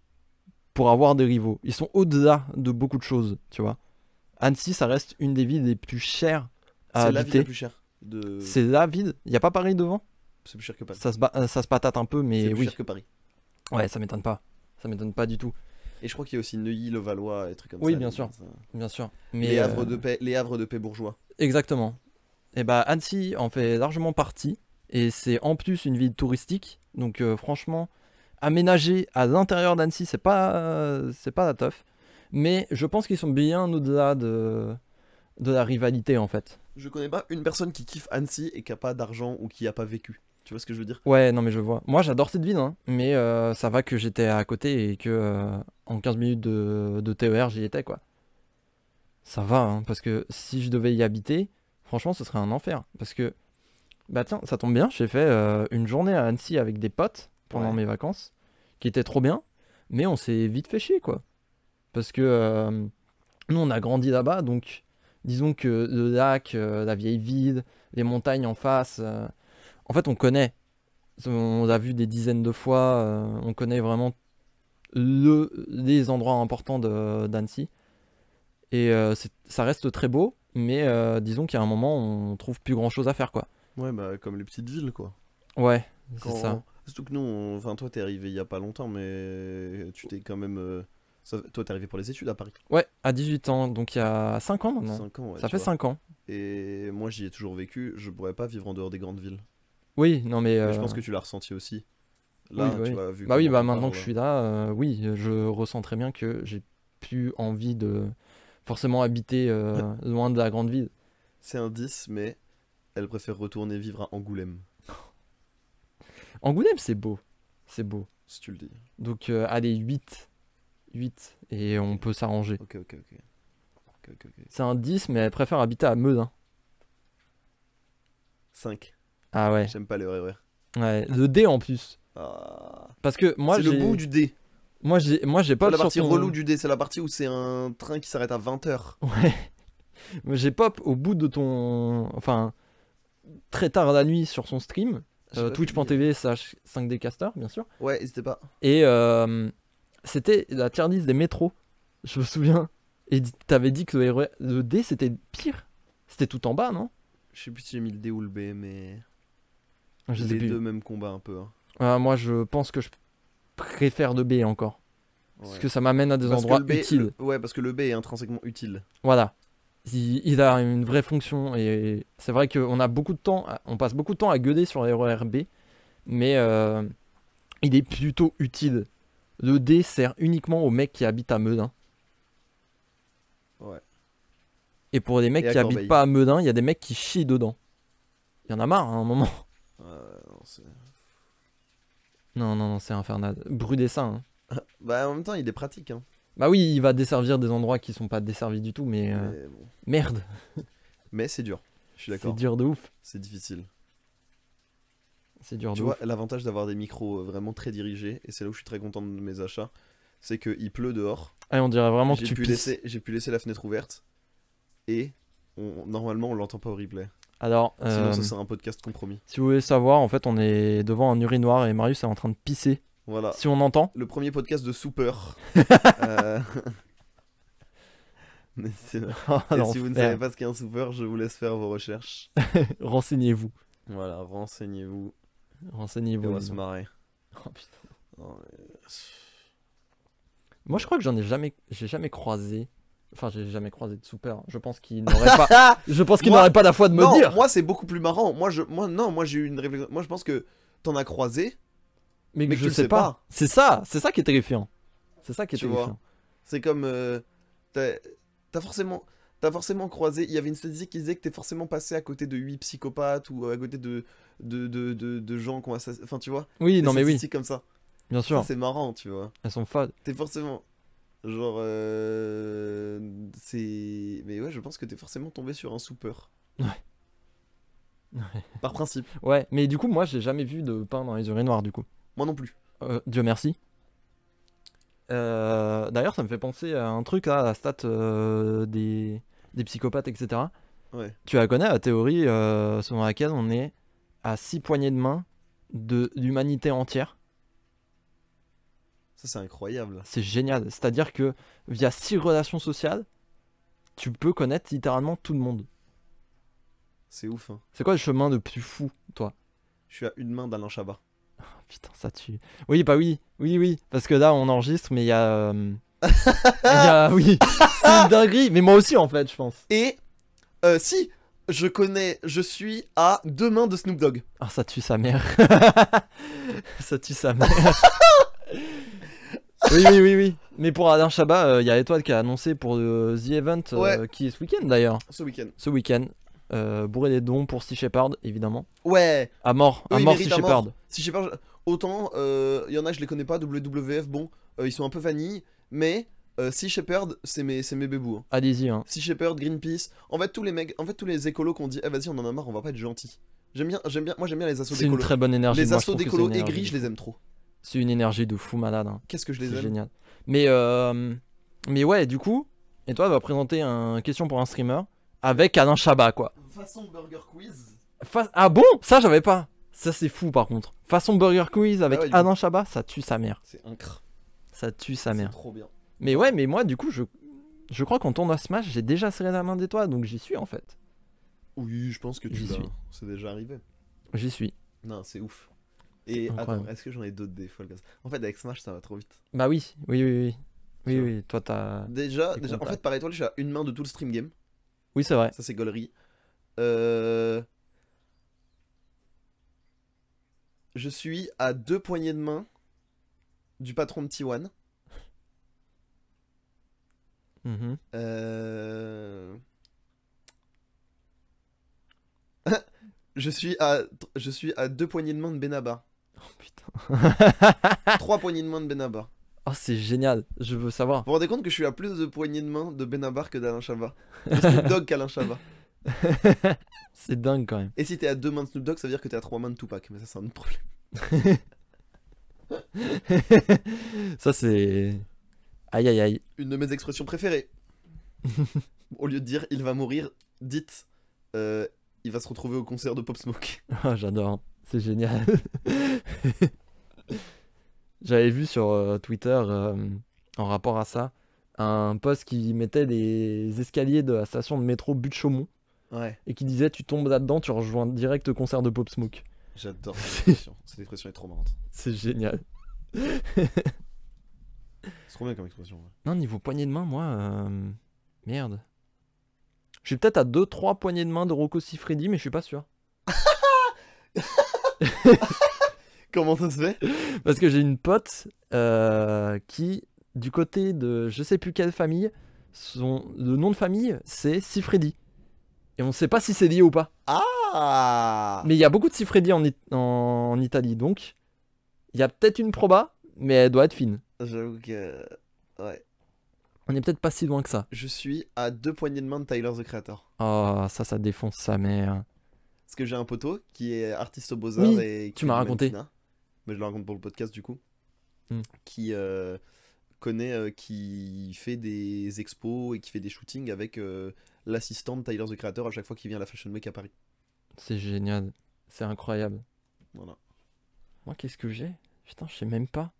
pour avoir des rivaux. Ils sont au-delà de beaucoup de choses, tu vois. Annecy, ça reste une des villes les plus chères à C'est la ville la habiter. plus chère. C'est la ville. Il y a pas Paris devant? C'est plus cher que Paris. Ça se patate un peu, C'est mais plus oui. cher que Paris. Ouais, ça m'étonne pas. Ça m'étonne pas du tout. Et je crois qu'il y a aussi Neuilly, Levallois et trucs comme Oui, ça. bien sûr. Ça. Bien sûr. Mais Les havres de paix, les havres de paix bourgeois. exactement. Et bah Annecy en fait largement partie. Et c'est en plus une ville touristique. Donc franchement, aménager à l'intérieur d'Annecy, c'est pas la teuf. Mais je pense qu'ils sont bien au-delà de la rivalité en fait. Je connais pas une personne qui kiffe Annecy et qui a pas d'argent ou qui a pas vécu. Tu vois ce que je veux dire? Ouais, non mais je vois. Moi j'adore cette ville, hein, mais ça va que j'étais à côté et que en 15 minutes de TER j'y étais quoi. Ça va, hein, parce que si je devais y habiter, franchement ce serait un enfer. Parce que, bah tiens, ça tombe bien, j'ai fait une journée à Annecy avec des potes pendant Ouais. mes vacances, qui était trop bien, mais on s'est vite fait chier quoi. Parce que nous on a grandi là-bas, donc disons que le lac, la vieille ville, les montagnes en face, en fait on connaît. On l'a vu des dizaines de fois, on connaît vraiment les endroits importants d'Annecy. Et ça reste très beau, mais disons qu'il y a un moment on trouve plus grand chose à faire quoi. Ouais, bah comme les petites villes quoi. Ouais, c'est Quand... ça. Surtout que nous, enfin toi t'es arrivé il y a pas longtemps, mais tu t'es quand même... Toi t'es arrivé pour les études à Paris. Ouais, à 18 ans, donc il y a 5 ans maintenant. 5 ans, ouais, Ça tu fait vois. 5 ans. Et moi j'y ai toujours vécu, je pourrais pas vivre en dehors des grandes villes. Oui, non mais... Mais je pense que tu l'as ressenti aussi. Là, oui, bah tu oui. vois, vu Bah oui, comment bah t'en maintenant que je parles. suis là, oui, je ressens très bien que j'ai plus envie de forcément habiter loin de la grande ville. C'est un 10, mais elle préfère retourner vivre à Angoulême, Angoulême, c'est beau. C'est beau. si tu le dis. Donc allez, 8. 8. Et on peut s'arranger. Ok, ok, ok. Ok, ok, ok. C'est un 10, mais elle préfère habiter à Meudin. 5. Ah ouais. J'aime pas les RER. Ouais, le D en plus. Ah. Parce que moi C'est le j'ai bout du dé. moi j'ai C'est pop la sur partie ton... relou du dé, c'est la partie où c'est un train qui s'arrête à 20h. Ouais. Moi, j'ai pop au bout de ton enfin très tard la nuit sur son stream twitch.tv / 5dcaster bien sûr. Ouais, n'hésitez pas. Et c'était la tier list des métros. Je me souviens. Et t'avais dit que le D c'était pire. C'était tout en bas, non? Je sais plus si j'ai mis le dé ou le B, mais Je sais les plus. deux mêmes combats un peu. Hein. Moi je pense que je préfère le B encore. Parce Ouais. que ça m'amène à des Parce que endroits le B, utiles. ouais, parce que le B est intrinsèquement utile. Voilà. Il a une vraie fonction et c'est vrai qu'on a beaucoup de temps, on passe beaucoup de temps à gueuler sur les RER B, mais il est plutôt utile. Le D sert uniquement aux mecs qui habitent à Meudin. Ouais. Et pour les mecs Et à qui habitent Corbeil. pas à Meudin, il y a des mecs qui chient dedans. Il y en a marre à un moment. Non, c'est- Non, non, non, c'est infernal. Brudessin. Bah en même temps, il est pratique. Hein. Bah oui, il va desservir des endroits qui sont pas desservis du tout, mais Mais, bon. merde, Mais c'est dur. Je suis c'est d'accord. dur de ouf. C'est difficile. C'est dur Tu de vois, ouf. l'avantage d'avoir des micros vraiment très dirigés, et c'est là où je suis très content de mes achats, c'est qu'il pleut dehors. Ah, on dirait vraiment que J'ai tu pu, pisses. j'ai pu laisser la fenêtre ouverte. Et normalement, on l'entend pas au replay. Alors, Sinon, ça, c'est un podcast compromis. si vous voulez savoir, en fait, on est devant un urinoir et Marius est en train de pisser. Voilà. Si on entend, Le premier podcast de Soupeur. Mais c'est vrai. oh, Et si vous ne l'enfer. savez pas ce qu'est un Soupeur, je vous laisse faire vos recherches. Renseignez-vous. Voilà, renseignez-vous. Et Renseignez-vous. on va se disons. marrer. Oh, putain. Non, mais- Moi, je crois que j'ai jamais croisé. Enfin, j'ai jamais croisé de super. Je pense qu'il n'aurait pas. Je pense qu'il Moi- n'aurait pas la foi de me non, dire. moi c'est beaucoup plus marrant. Moi j'ai eu une réflexion. Moi je pense que t'en as croisé, Mais mais que que je tu le sais sais pas. pas. C'est ça qui est terrifiant. C'est ça qui est Tu terrifiant. vois. C'est comme t'as forcément croisé. Il y avait une statistique qui disait que t'es forcément passé à côté de 8 psychopathes ou à côté de gens qui ont assassiné. Enfin, tu vois. Oui, Des non, mais oui, statistiques comme ça. bien Ça, sûr. c'est marrant, tu vois. Elles sont folles. T'es forcément. Genre. C'est. Mais ouais, je pense que t'es forcément tombé sur un soupeur. Ouais. Par principe. Ouais, mais du coup, moi, j'ai jamais vu de pain dans les urinoirs, du coup. Moi non plus. Dieu merci. D'ailleurs, ça me fait penser à un truc là, la stat des psychopathes, etc. Ouais. Tu la connais, la théorie selon laquelle on est à 6 poignées de main de l'humanité entière. Ça, c'est incroyable. C'est génial. C'est-à-dire que via 6 relations sociales, tu peux connaître littéralement tout le monde. C'est ouf, hein. C'est quoi le chemin le plus fou, toi? Je suis à une main d'Alain Chabat. Oh, putain, ça tue. Oui, bah oui, oui. Parce que là, on enregistre, mais il y a. Oui, c'est une dinguerie. Mais moi aussi, en fait, je pense. Et si je suis à 2 mains de Snoop Dogg. Ah, ça tue sa mère. Ça tue sa mère. Oui. Mais pour Alain Chabat, il y a Étoile qui a annoncé pour le The Event, Ouais. qui est ce week-end d'ailleurs. Ce week-end. Ce week-end. Bourré des dons pour Sea Shepherd, évidemment. Ouais. À mort, Eux, à ils mort méritent Sea à mort. Shepherd. Si je sais pas, autant il y en a, je les connais pas. WWF, bon, ils sont un peu vanille, mais Sea Shepherd, c'est mes bébous. Hein. Allez-y, hein. Sea Shepherd, Greenpeace. En fait, tous les écolos qui ont dit, eh vas-y, on en a marre, on va pas être gentils. Moi j'aime bien les assos C'est une d'écolos. très bonne énergie. Les Moi, je assos trouve que d'écolos c'est une aigris, énergie je de les fou. aime trop. C'est une énergie de fou malade. Hein. Qu'est-ce que je les C'est aime. génial. Mais ouais, du coup, Étoile va présenter un question pour un streamer avec Alain Chabat, quoi. Façon Burger Quiz. Ah bon? Ça, j'avais pas. Ça, c'est fou, par contre. Façon Burger Quiz avec Ah ouais, du Alain Chabat, ça tue sa mère. C'est incre. Ça tue sa C'est mère. trop bien. Mais ouais, mais moi, du coup, je crois qu'en tournoi Smash, j'ai déjà serré la main d'Étoile, donc j'y suis, en fait. Oui, je pense que tu J'y l'as. suis. C'est déjà arrivé. J'y suis. Non, c'est ouf. Et incroyable. attends, est-ce que j'en ai d'autres des folles comme ça? En fait, avec Smash, ça va trop vite. Bah oui. Tu vois. Oui, toi, t'as... Déjà, Des en contacts. fait, par étoile, je suis à une main de tout le stream game. Oui, c'est vrai. Ça, c'est gaulerie. Je suis à 2 poignées de main du patron de T1. Mhm. Je suis à 2 poignées de main de Benabar. Oh, putain. 3 poignées de main de Benabar. Oh, c'est génial. Je veux savoir. Vous vous rendez compte que je suis à plus de poignées de main de Benabar que d'Alain Chabat? De Snoop Dogg qu'Alain Chabat. C'est dingue, quand même. Et si t'es à 2 mains de Snoop Dogg, ça veut dire que t'es à 3 mains de Tupac. Mais ça, c'est un autre problème. Ça, c'est... Aïe, aïe, aïe. Une de mes expressions préférées. Au lieu de dire il va mourir, dites il va se retrouver au concert de Pop Smoke. Oh, j'adore. C'est génial. J'avais vu sur Twitter, en rapport à ça, un post qui mettait les escaliers de la station de métro Butte-Chaumont Ouais. et qui disait tu tombes là-dedans, tu rejoins direct le concert de Pop Smoke. J'adore cette expression. Cette expression est trop marrante. C'est génial. C'est trop bien comme expression. Ouais. Non, niveau poignée de main, moi... Merde. Je suis peut-être à 2-3 poignées de main de Rocco Siffredi, mais je suis pas sûr. Comment ça se fait? Parce que j'ai une pote qui, du côté de je sais plus quelle famille, le nom de famille, c'est Siffredi. Et on sait pas si c'est lié ou pas. Ah. Mais il y a beaucoup de Siffredi en Italie, donc il y a peut-être une proba, mais elle doit être fine. J'avoue que... Ouais. On est peut-être pas si loin que ça. Je suis à 2 poignées de main de Tyler, the Creator. Oh, ça défonce sa mère. Parce que j'ai un poteau qui est artiste au Beaux-Arts Oui, et qui tu fait m'as du raconté. mannequinat. Mais je le raconte pour le podcast du coup. Hmm. Qui, connais qui fait des expos et qui fait des shootings avec l'assistant de Tyler the Creator à chaque fois qu'il vient à la Fashion Week à Paris. C'est génial. C'est incroyable. Voilà. Moi, qu'est-ce que j'ai? Putain, je sais même pas.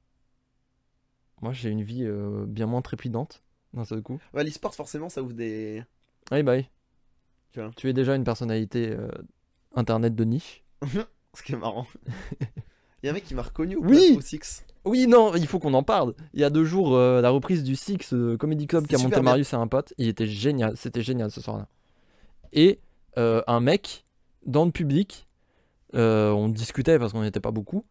Moi, j'ai une vie bien moins trépidante d'un seul coup. Ouais, l'e-sport, forcément, ça ouvre des. Oui, bah oui. Tu vois. Tu es déjà une personnalité internet de niche. Ce qui est marrant. Il y a un mec qui m'a reconnu au Oui. plateau Six. Oui, non, il faut qu'on en parle. Il y a 2 jours, la reprise du Six Comedy Club C'était qui a monté super bien. Marius et un pote. Il était génial. C'était génial ce soir-là. Et un mec dans le public, on discutait parce qu'on n'était pas beaucoup.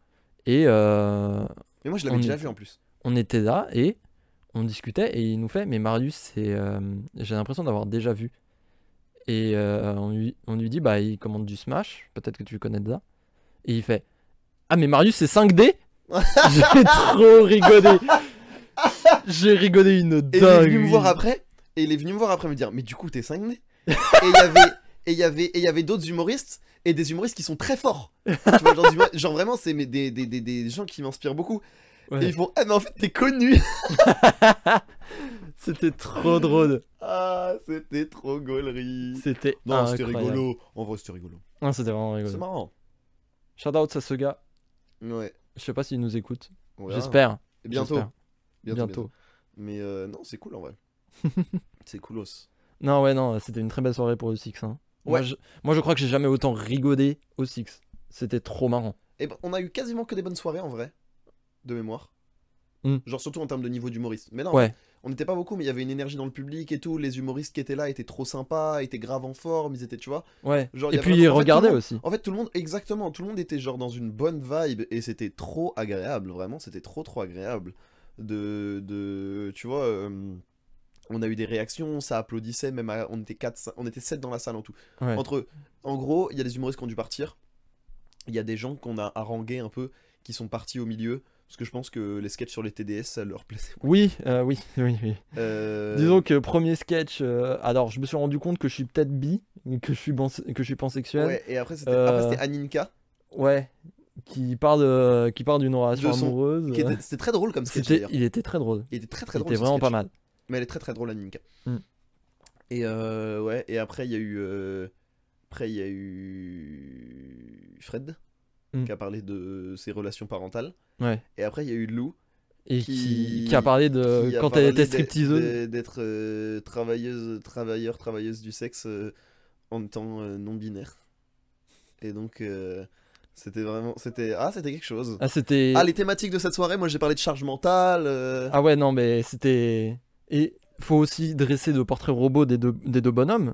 Et Mais moi, je l'avais On déjà était- vu en plus. on était là et on discutait. Et il nous fait, mais Marius, j'ai l'impression d'avoir déjà vu. Et on lui dit, bah, il commande du Smash. Peut-être que tu le connais déjà. Et il fait, ah, mais Marius, c'est 5D? J'ai trop rigolé. J'ai rigolé une Et il est dingue. venu me voir après. Et il est venu me voir après me dire, mais du coup, t'es 5D. Et il y avait d'autres humoristes. Et des humoristes qui sont très forts. Tu vois, genre vraiment, c'est des gens qui m'inspirent beaucoup. Ouais. Et ils font, ah, mais en fait, t'es connu. C'était trop drôle. Ah, c'était trop gaulerie. C'était Non, c'était incroyable. rigolo. En vrai, c'était rigolo. Non, c'était vraiment C'est rigolo. marrant. Shout out à ce gars. Ouais. Je sais pas s'il nous écoute. On verra. J'espère. Et bientôt. J'espère. Bientôt. Bientôt. Mais non, c'est cool en vrai. C'est coolos. Non, ouais, non, c'était une très belle soirée pour le Six. Hein. Moi, Ouais. je crois que j'ai jamais autant rigolé au Six. C'était trop marrant. Et ben, on a eu quasiment que des bonnes soirées en vrai. De mémoire. Genre surtout en termes de niveau d'humoriste. Mais non, Ouais. on n'était pas beaucoup, mais il y avait une énergie dans le public et tout. Les humoristes qui étaient là étaient trop sympas, étaient grave en forme, ils étaient, tu vois. Ouais. Genre, il y Et a puis vraiment- en fait, regardez tout le monde- aussi. En fait, tout le monde, exactement, tout le monde était genre dans une bonne vibe et c'était trop agréable, vraiment, c'était trop agréable. Tu vois, on a eu des réactions, ça applaudissait, même on était 4, on était 7 dans la salle en tout. Ouais. En gros, il y a des humoristes qui ont dû partir, il y a des gens qu'on a harangués un peu, qui sont partis au milieu, parce que je pense que les sketchs sur les TDS, ça leur plaisait. Oui, oui. Euh, Disons que premier sketch. Alors, je me suis rendu compte que je suis peut-être bi, que je suis pansexuel. Ouais, et après c'était Euh, Aninka, Ouais. Qui parle d'une relation De son- amoureuse. c'était très drôle comme sketch d'ailleurs. Il était très drôle. Il était très Il drôle. était ce vraiment sketch. pas mal. Mais elle est très drôle, Aninka. Mm. Et ouais, et après il y a eu Fred Mm. qui a parlé de ses relations parentales. Ouais. Et après il y a eu Lou Et qui qui a parlé de qui a quand elle parlé était stripteaseuse. d'être travailleuse du sexe en étant non binaire. Et donc c'était quelque chose. Ah, c'était. Ah, les thématiques de cette soirée, moi j'ai parlé de charge mentale. Ah ouais, non, mais c'était. Et faut aussi dresser le portrait robot des deux bonhommes.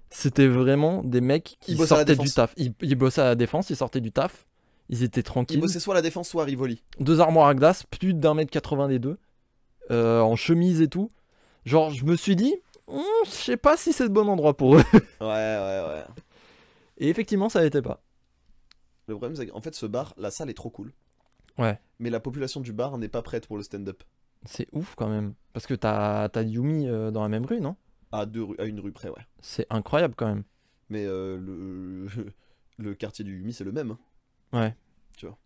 C'était vraiment des mecs qui Ils bossaient à la sortaient du défense. taf. Ils bossaient à la défense, ils sortaient du taf. Ils étaient Il tranquilles. bossait soit à la défense, soit à Rivoli. 2 armoires à glace, plus d'1m80 les deux. En chemise et tout. Genre, je me suis dit, je sais pas si c'est le bon endroit pour eux. Ouais. Et effectivement, ça l'était pas. Le problème, c'est qu'en fait, ce bar, la salle est trop cool. Ouais. Mais la population du bar n'est pas prête pour le stand-up. C'est ouf quand même. Parce que t'as Yumi dans la même rue, non? À une rue près, ouais. C'est incroyable quand même. Mais le quartier du Yumi, c'est le même. Hein. Ouais. Tu vois.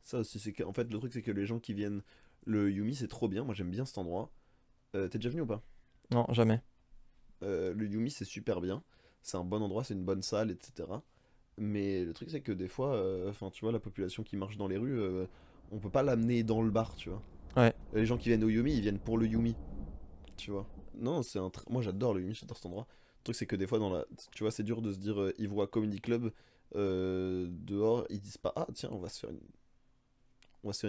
Ça aussi, c'est que. En fait, le truc, c'est que les gens qui viennent. Le Yumi, c'est trop bien. Moi, j'aime bien cet endroit. T'es déjà venu ou pas? Non, jamais. Le Yumi, c'est super bien. C'est un bon endroit, c'est une bonne salle, etc. Mais le truc, c'est que des fois, enfin, tu vois, la population qui marche dans les rues, on peut pas l'amener dans le bar, tu vois. Ouais. Les gens qui viennent au Yumi, ils viennent pour le Yumi. Tu vois. Non, moi j'adore le Yumi, j'adore cet endroit. Le truc, c'est que des fois, tu vois, c'est dur de se dire, ils voient Comedy Club dehors, ils disent pas, ah tiens, on va se faire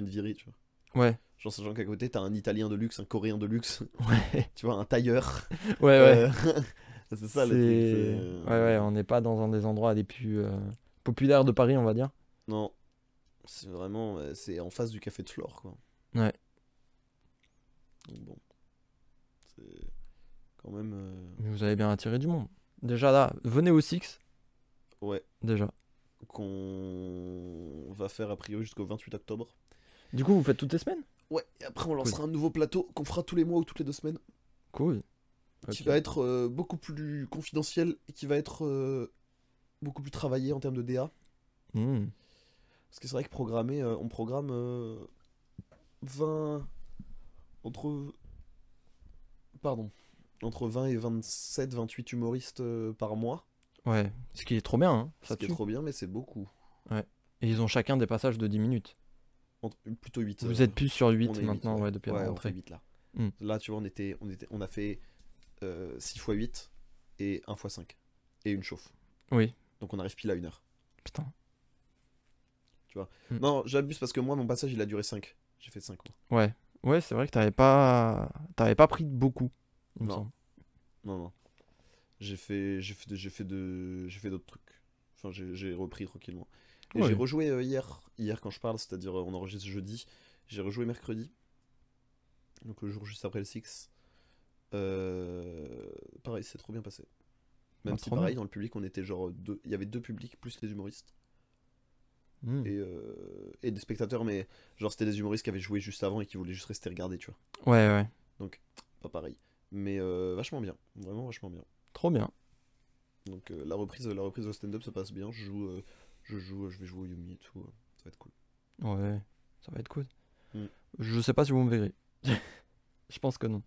une virée, tu vois. Ouais. Genre, sachant qu'à côté, t'as un Italien de luxe, un Coréen de luxe, Ouais. tu vois, un tailleur. Ouais. C'est ça le truc. Ouais, on n'est pas dans un des endroits les plus populaires de Paris, on va dire. Non, c'est vraiment, c'est en face du café de Flore, quoi. Ouais. Donc bon, c'est quand même. Mais vous avez bien attiré du monde. Déjà là, venez au Six. Ouais, Déjà. qu'on va faire a priori jusqu'au 28 octobre. Du coup, vous faites toutes les semaines? Ouais, et après on lancera un nouveau plateau qu'on fera tous les mois ou toutes les 2 semaines. Cool. Qui Ok. va être beaucoup plus confidentiel et qui va être beaucoup plus travaillé en termes de DA. Hmm. Parce que c'est vrai que on programme 20 entre... Pardon. Entre 20 et 27, 28 humoristes par mois. Ouais, ce qui est trop bien, hein, ça Ce qui est tue. trop bien, mais c'est beaucoup. Et ils ont chacun des passages de 10 minutes. Plutôt 8. Vous êtes plus sur 8 on est maintenant, 8, ouais, depuis la on fait rentrée. 8 là. Hmm. Là, tu vois, on a fait 6 x 8 et 1 x 5. Et une chauffe. Oui, Donc on arrive pile à 1 heure. putain. Hmm. Non, j'abuse parce que moi, mon passage, il a duré 5. J'ai fait 5 mois. Ouais, c'est vrai que t'avais pas pris beaucoup, il me Non. semble. Non. J'ai fait d'autres trucs. Enfin, j'ai repris tranquillement. Et Ouais. j'ai rejoué hier quand je parle, c'est-à-dire on enregistre jeudi. J'ai rejoué mercredi. Donc le jour juste après le Six. Pareil, c'est trop bien passé. Même Ah, si trop pareil, bien. dans le public, on était genre deux. Il y avait 2 publics plus les humoristes. Hmm. Et des spectateurs, mais genre c'était des humoristes qui avaient joué juste avant et qui voulaient juste rester regarder, tu vois. Ouais, Pas pareil. Mais vachement bien. Vraiment vachement bien. trop bien. Donc la reprise au stand-up se passe bien. Je vais jouer au Yumi et tout. Ça va être cool. Ouais, ça va être cool. Hmm. Je sais pas si vous me verrez. Je pense que non.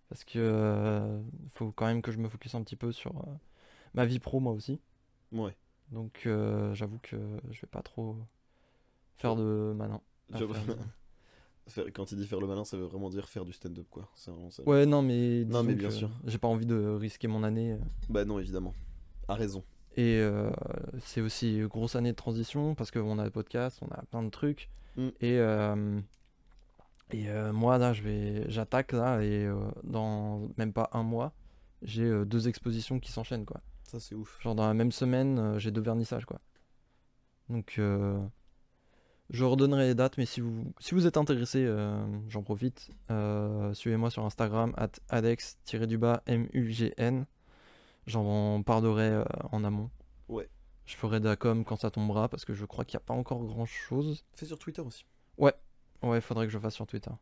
Parce que faut quand même que je me focus un petit peu sur ma vie pro, moi aussi. Ouais. Donc j'avoue que je vais pas trop faire de malin. à J'avoue- faire ça. Quand il dit faire le malin, ça veut vraiment dire faire du stand-up, quoi. C'est vraiment ça. Ouais, non, mais Non, mais disons bien que sûr. j'ai pas envie de risquer mon année. Bah non, évidemment. A raison. Et c'est aussi une grosse année de transition parce qu'on a le podcast, on a plein de trucs. Mm. Et moi, là, j'attaque là et dans même pas un mois, j'ai 2 expositions qui s'enchaînent, quoi. Ça, c'est ouf. Genre dans la même semaine, j'ai 2 vernissages, quoi. Donc je redonnerai les dates, mais si vous êtes intéressé, j'en profite. Suivez-moi sur Instagram @alex-mugn. J'en parlerai en amont. Ouais. Je ferai de la com quand ça tombera parce que je crois qu'il n'y a pas encore grand chose. Fais sur Twitter aussi. Ouais, faudrait que je fasse sur Twitter.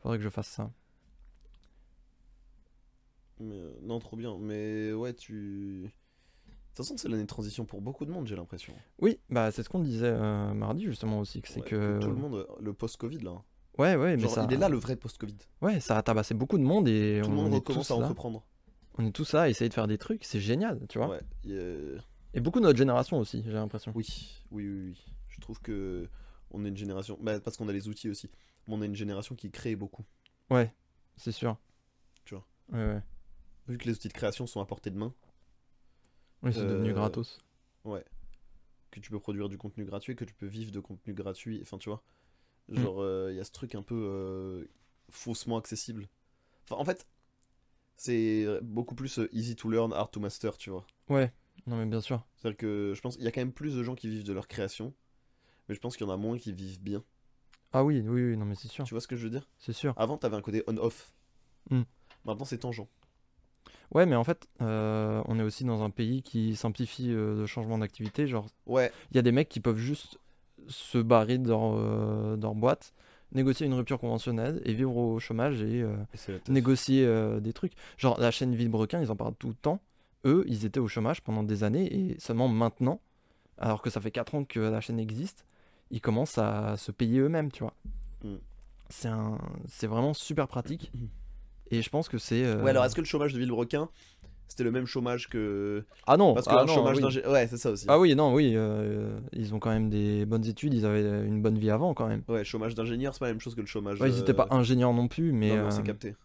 Faudrait que je fasse ça. Mais, non, trop bien. Mais ouais, De toute façon, c'est l'année de transition pour beaucoup de monde, j'ai l'impression. Oui, bah c'est ce qu'on disait mardi justement aussi, que c'est Ouais, que... tout le monde, le post-Covid là. Ouais, mais Genre, ça... il est là le vrai post-Covid. Ouais, ça a tabassé beaucoup de monde et Tout le on monde est recommence tous à là. entreprendre. On est tous là à essayer de faire des trucs, c'est génial, tu vois. Ouais. Et beaucoup de notre génération aussi, j'ai l'impression. Oui. Je trouve que on est une génération. Bah, parce qu'on a les outils aussi. Mais on a une génération qui crée beaucoup. Ouais, c'est sûr. Tu vois. Ouais. Vu que les outils de création sont à portée de main. Oui, c'est devenu Euh, gratos. Ouais. Que tu peux produire du contenu gratuit, que tu peux vivre de contenu gratuit. Enfin, tu vois. Genre, il y a ce truc un peu faussement accessible. Enfin, en fait, c'est beaucoup plus easy to learn, hard to master, tu vois. Ouais, non mais bien sûr. C'est-à-dire que je pense qu'il y a quand même plus de gens qui vivent de leur création. Mais je pense qu'il y en a moins qui vivent bien. Ah oui, non mais c'est sûr. Tu vois ce que je veux dire? C'est sûr. Avant, t'avais un côté on-off. Hmm. Maintenant, c'est tangent. Ouais, mais en fait, on est aussi dans un pays qui simplifie le changement d'activité. Genre, Ouais, il y a des mecs qui peuvent juste se barrer de leur boîte, négocier une rupture conventionnelle et vivre au chômage et et c'est la teuf. négocier des trucs. Genre, la chaîne Villebrequin, ils en parlent tout le temps. Eux, ils étaient au chômage pendant des années et seulement maintenant, alors que ça fait 4 ans que la chaîne existe, ils commencent à se payer eux-mêmes, tu vois. Mm. C'est vraiment super pratique. Et je pense que c'est. Ouais, alors est-ce que le chômage de Villebrequin, c'était le même chômage que. Ah non, Parce que ah un non, chômage oui. d'ingénieur. Ouais, c'est ça aussi. Ah oui, non, oui, ils ont quand même des bonnes études, ils avaient une bonne vie avant quand même. Ouais, chômage d'ingénieur, c'est pas la même chose que le chômage. Ouais, ils étaient pas ingénieurs non plus, mais. Non, c'est capté.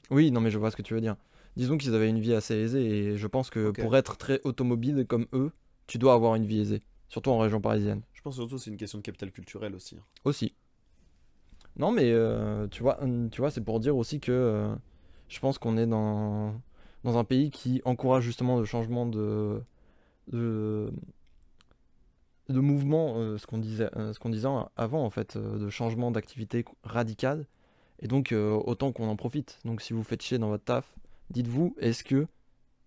Oui, non, mais je vois ce que tu veux dire. Disons qu'ils avaient une vie assez aisée et je pense que Ok. pour être très automobile comme eux, tu dois avoir une vie aisée, surtout en région parisienne. Je pense surtout que c'est une question de capital culturel aussi. Aussi. Non, mais tu vois, c'est pour dire aussi que je pense qu'on est dans un pays qui encourage justement le changement de mouvement, ce qu'on disait avant en fait, de changement d'activité radical. Et donc autant qu'on en profite. Donc si vous faites chier dans votre taf, dites-vous, est-ce que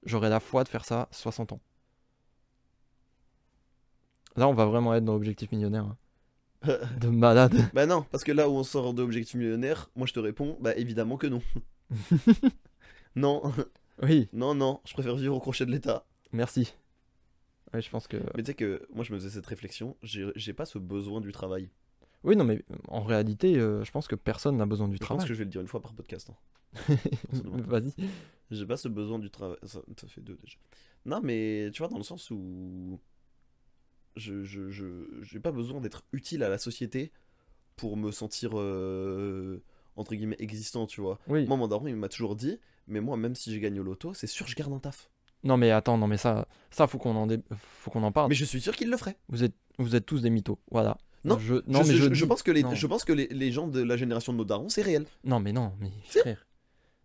j'aurai la foi de faire ça à 60 ans? Là, on va vraiment être dans Objectif Millionnaire, hein. De malade. Bah non, parce que là où on sort d'Objectif Millionnaire, moi je te réponds, bah évidemment que non. Non, Oui, non, je préfère vivre au crochet de l'État. merci. Ouais, je pense que... Mais tu sais que moi je me faisais cette réflexion, j'ai pas ce besoin du travail. Oui, non, mais en réalité, je pense que personne n'a besoin du Je pense travail. que je vais le dire une fois par podcast. Hein. Personnellement. Vas-y. J'ai pas ce besoin du travail. Ça fait 2 déjà. Non, mais tu vois, dans le sens où j'ai pas besoin d'être utile à la société pour me sentir entre guillemets existant, tu vois. Oui. Moi, mon daron, il m'a toujours dit, mais moi, même si j'ai gagné au loto, c'est sûr, je garde un taf. Non, mais attends, non, mais ça faut faut qu'on en parle. Mais je suis sûr qu'il le ferait. Vous êtes tous des mythos. Voilà. Non, Non, mais je dis- pense que non. je pense que les gens de la génération de nos darons, c'est réel. Non, mais Si. frère.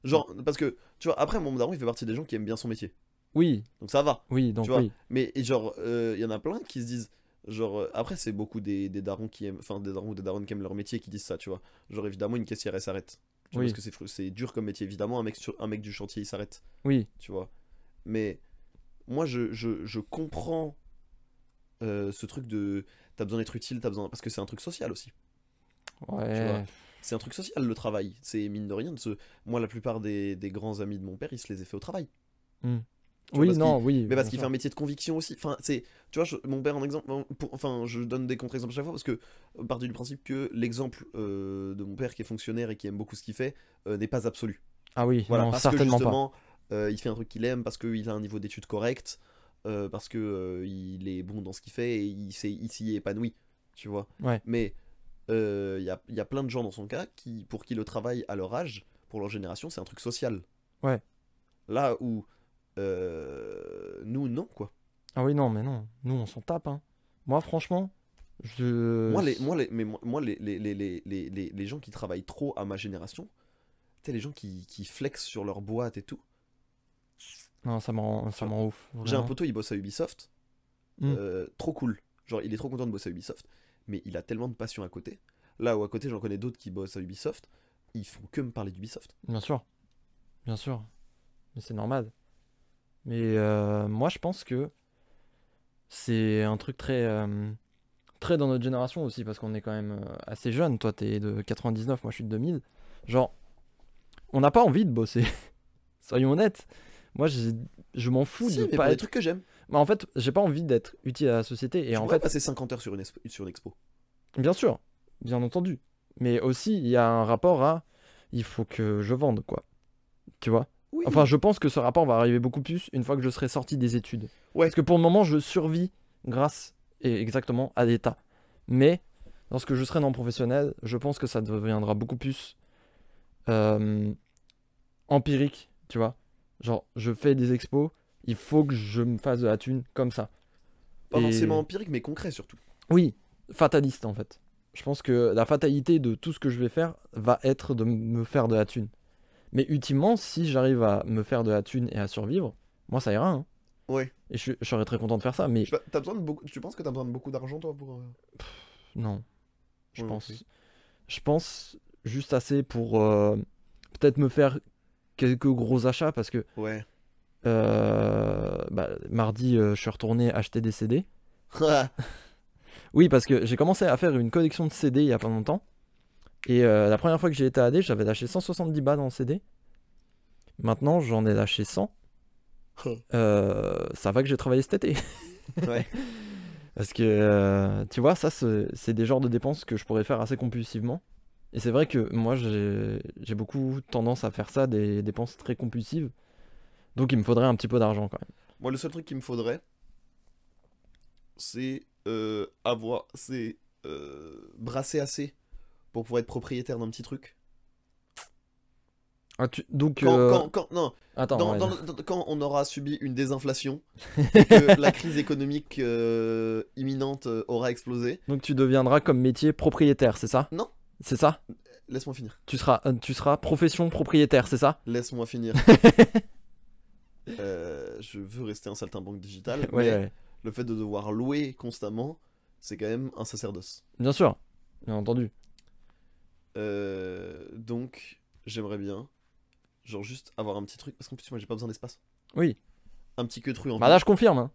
Genre, parce que, tu vois, après, mon daron, il fait partie des gens qui aiment bien son métier. Oui, Donc ça va. oui, donc Tu vois, oui. mais et genre, il y en a plein qui se disent, genre, après, c'est beaucoup des darons qui aiment, enfin, des darons ou des daronnes qui aiment leur métier qui disent ça, tu vois. Genre, évidemment, une caissière, elle s'arrête. Tu vois, Oui. parce que c'est dur comme métier, évidemment, un mec du chantier, il s'arrête, Oui, tu vois. Mais moi, je comprends ce truc de, t'as besoin d'être utile, t'as besoin, parce que c'est un truc social aussi. ouais. C'est un truc social, le travail. C'est mine de rien, moi, la plupart des grands amis de mon père, ils se les a fait au travail. Hmm. Tu vois, Oui, parce non, oui. Mais parce bien qu'il sûr. fait un métier de conviction aussi. Enfin, c'est, tu vois, mon père en exemple, enfin, je donne des contre-exemples à chaque fois parce que partir du principe que l'exemple de mon père qui est fonctionnaire et qui aime beaucoup ce qu'il fait n'est pas absolu. Ah oui, Voilà, non, parce que certainement pas. justement, il fait un truc qu'il aime, parce qu'il a un niveau d'études correct, parce que il est bon dans ce qu'il fait et il s'y est épanoui, tu vois. Ouais. Mais il y a plein de gens dans son cas pour qui le travail à leur âge, pour leur génération, c'est un truc social. Ouais. Là où nous, non, quoi. Ah oui, non, mais non. Nous, on s'en tape, hein. Moi, franchement, je. Les gens qui travaillent trop à ma génération, tu sais, les gens qui flexent sur leur boîte et tout. Non, ça me rend ouf. J'ai un Vraiment. poteau, il bosse à Ubisoft. Mm. Trop cool. Genre, il est trop content de bosser à Ubisoft. Mais il a tellement de passion à côté. Là où à côté, j'en connais d'autres qui bossent à Ubisoft. Ils font que me parler d'Ubisoft. Bien sûr. Bien sûr. Mais c'est normal. Mais moi, je pense que c'est un truc très dans notre génération aussi, parce qu'on est quand même assez jeune. Toi, t'es de 99, moi, je suis de 2000. Genre, on n'a pas envie de bosser. Soyons honnêtes. Moi, je m'en fous Si, de mais pour pas des être. trucs que j'aime. Mais en fait, j'ai pas envie d'être utile à la société. Et Je en pourrais fait, passer 50 heures sur une expo. bien sûr, bien entendu. Mais aussi, il y a un rapport à. Il faut que je vende, quoi. Tu vois? Oui. Enfin, je pense que ce rapport va arriver beaucoup plus une fois que je serai sorti des études. Ouais. Parce que pour le moment, je survis grâce et exactement à l'État. Mais lorsque je serai dans le professionnel, je pense que ça deviendra beaucoup plus empirique, tu vois. Genre, je fais des expos, il faut que je me fasse de la thune comme ça. Pas Et- forcément empirique, mais concret surtout. Oui, fataliste en fait. Je pense que la fatalité de tout ce que je vais faire va être de me faire de la thune. Mais ultimement, si j'arrive à me faire de la thune et à survivre, moi ça ira, hein. Ouais. Et je serais très content de faire ça, mais Je sais pas, t'as besoin de beaucoup... Tu penses que t'as besoin de beaucoup d'argent, toi, pour... non. Je Ouais, pense. ok. Je pense juste assez pour peut-être me faire quelques gros achats parce que Ouais. mardi, je suis retourné acheter des CD. Oui, parce que j'ai commencé à faire une collection de CD il y a pas longtemps. Et la première fois que j'ai été à AD, j'avais lâché 170 balles en CD. Maintenant, j'en ai lâché 100. Ça va que j'ai travaillé cet été. Ouais. Parce que, tu vois, ça, c'est des genres de dépenses que je pourrais faire assez compulsivement. Et c'est vrai que moi, j'ai beaucoup tendance à faire ça, des dépenses très compulsives. Donc, il me faudrait un petit peu d'argent quand même. Moi, le seul truc qu'il me faudrait, c'est brasser assez pour pouvoir être propriétaire d'un petit truc. Ah, donc, Non, attends, ouais. quand on aura subi une désinflation et que la crise économique imminente aura explosé, Donc, tu deviendras comme métier propriétaire, c'est ça? Non. C'est ça? laisse-moi finir. Tu seras profession propriétaire, c'est ça? Laisse-moi finir. Je veux rester un saltimbanque digital, Ouais, mais ouais. le fait de devoir louer constamment, c'est quand même un sacerdoce. Bien sûr, bien entendu. Donc, j'aimerais bien, genre juste avoir un petit truc, parce qu'en plus, moi, j'ai pas besoin d'espace. Oui. Un petit queutru en Bah là, je confirme, hein.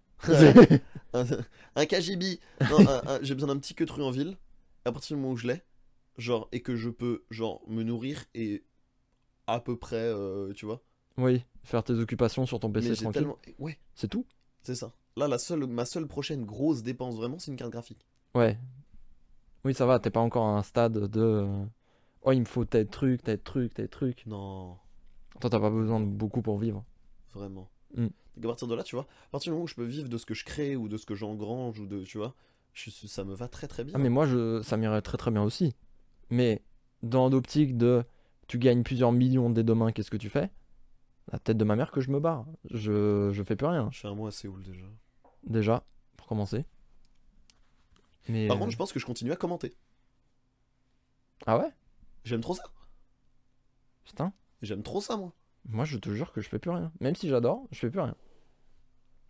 un, un KGB. Non, j'ai besoin d'un petit queutru en ville. À partir du moment où je l'ai, genre, et que je peux, genre, me nourrir et à peu près, tu vois. Oui, faire tes occupations sur ton PC Mais j'ai tranquille. tellement. Ouais, C'est tout? c'est ça. Là, ma seule prochaine grosse dépense vraiment, c'est une carte graphique. Ouais. Oui, ça va, t'es pas encore à un stade de. Oh, il me faut tel truc, tel truc, tel truc. Non, Toi, t'as pas besoin de beaucoup pour vivre. vraiment. Mm. Donc à partir de là, tu vois, à partir du moment où je peux vivre de ce que je crée ou de ce que j'engrange ou de, tu vois, ça me va très très bien. Ah, mais moi, ça m'irait très très bien aussi. Mais dans l'optique de tu gagnes plusieurs millions dès demain, qu'est-ce que tu fais? La tête de ma mère que je me barre. Je fais plus rien, Je fais un mois à Séoul déjà. déjà, pour commencer. Mais. Par contre, je pense que je continue à commenter. Ah ouais? J'aime trop ça. Putain. J'aime trop ça, moi. Moi, je te jure que je fais plus rien. Même si j'adore, je fais plus rien.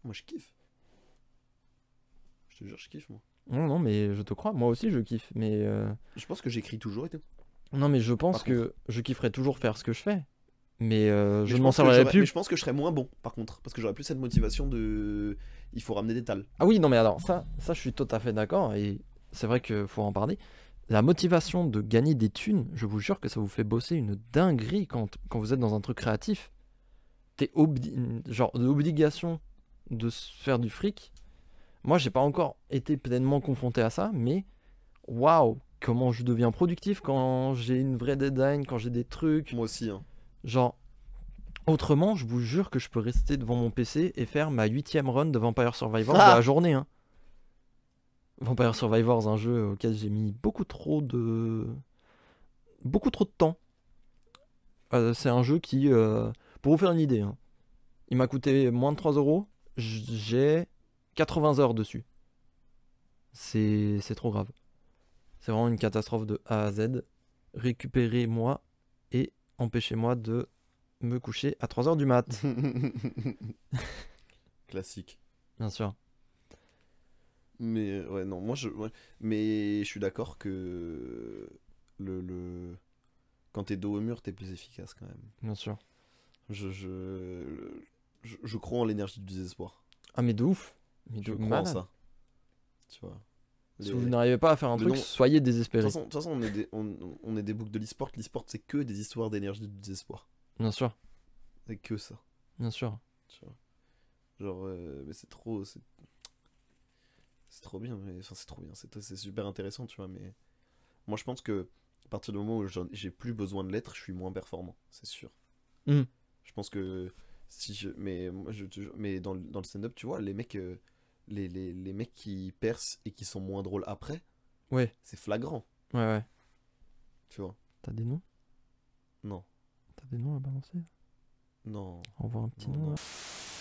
Moi, je kiffe. Je te jure, je kiffe, moi. Non, non, mais je te crois. Moi aussi, je kiffe. Mais. Je pense que j'écris toujours et tout. Non, mais je pense Par que je kifferais toujours faire ce que je fais. Mais Mais je ne m'en pense que servirais j'aurais- plus. Mais je pense que je serais moins bon, par contre. Parce que j'aurais plus cette motivation de. Il faut ramener des tales. Ah oui, non, mais alors, ça, je suis tout à fait d'accord. Et c'est vrai qu'il faut en parler. La motivation de gagner des thunes, je vous jure que ça vous fait bosser une dinguerie quand vous êtes dans un truc créatif. T'es genre l'obligation de se faire du fric. Moi, j'ai pas encore été pleinement confronté à ça, mais waouh, comment je deviens productif quand j'ai une vraie deadline, quand j'ai des trucs. Moi aussi, hein. Genre, autrement, je vous jure que je peux rester devant mon PC et faire ma 8ème run de Vampire Survivors de la journée. Hein. Vampire Survivors, un jeu auquel j'ai mis beaucoup trop de temps. C'est un jeu qui, pour vous faire une idée, hein, il m'a coûté moins de 3 euros. J'ai 80 heures dessus. C'est trop grave. C'est vraiment une catastrophe de A à Z. Récupérez-moi et empêchez-moi de me coucher à 3 heures du mat. Classique. Bien sûr. Mais ouais, non, ouais. Mais je suis d'accord que quand t'es dos au mur, t'es plus efficace quand même. Bien sûr. Je crois en l'énergie du désespoir. Ah, mais de ouf. Mais Je de crois en malade. ça. Tu vois. Si vous n'arrivez pas à faire un le truc, nom- soyez De désespéré. toute façon, on est des boucs de l'e-sport. L'e-sport, c'est que des histoires d'énergie du désespoir. Bien sûr. C'est que ça. Bien sûr. Tu vois. Genre, mais c'est trop. C'est trop bien. Enfin, c'est trop bien. C'est super intéressant, tu vois. Mais moi, je pense que à partir du moment où j'ai plus besoin de l'être, je suis moins performant. C'est sûr. Hmm. Je pense que si je. Mais, moi, mais dans le stand-up, tu vois, les mecs. Les mecs qui percent et qui sont moins drôles après, Ouais. c'est flagrant, Ouais, ouais. tu vois. T'as des noms? Non. T'as des noms à balancer? Non. Envoie un petit Non, nom. non.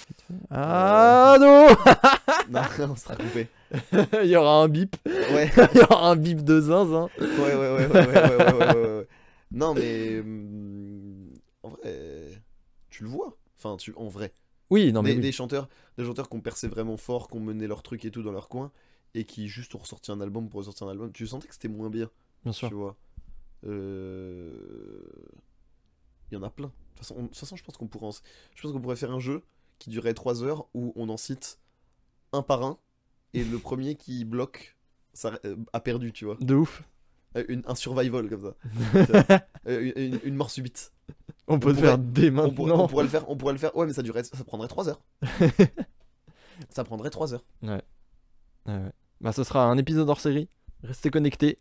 Vite fait. Ah non. Non, on sera coupé. Il y aura un bip. Ouais. Il y aura un bip de zinzin. Ouais. Non, mais. En vrai. Tu le vois. Enfin, en vrai. Oui, non mais Des oui. chanteurs qui ont percé vraiment fort, qui ont mené leur truc et tout dans leur coin, et qui juste ont ressorti un album pour ressortir un album. Tu sentais que c'était moins bien, Bien sûr. tu vois. Il y en a plein. De toute façon, je pense qu'on pourrait faire un jeu qui durait 3 heures où on en cite un par un, et le premier qui bloque ça, a perdu, tu vois. De ouf. Un survival comme ça. Une mort subite. On peut le pourrait- faire dès On maintenant. pourrait le faire. Ouais, mais ça prendrait 3 heures. Ça prendrait 3 heures. Ouais. Bah, ce sera un épisode hors série. Restez connectés.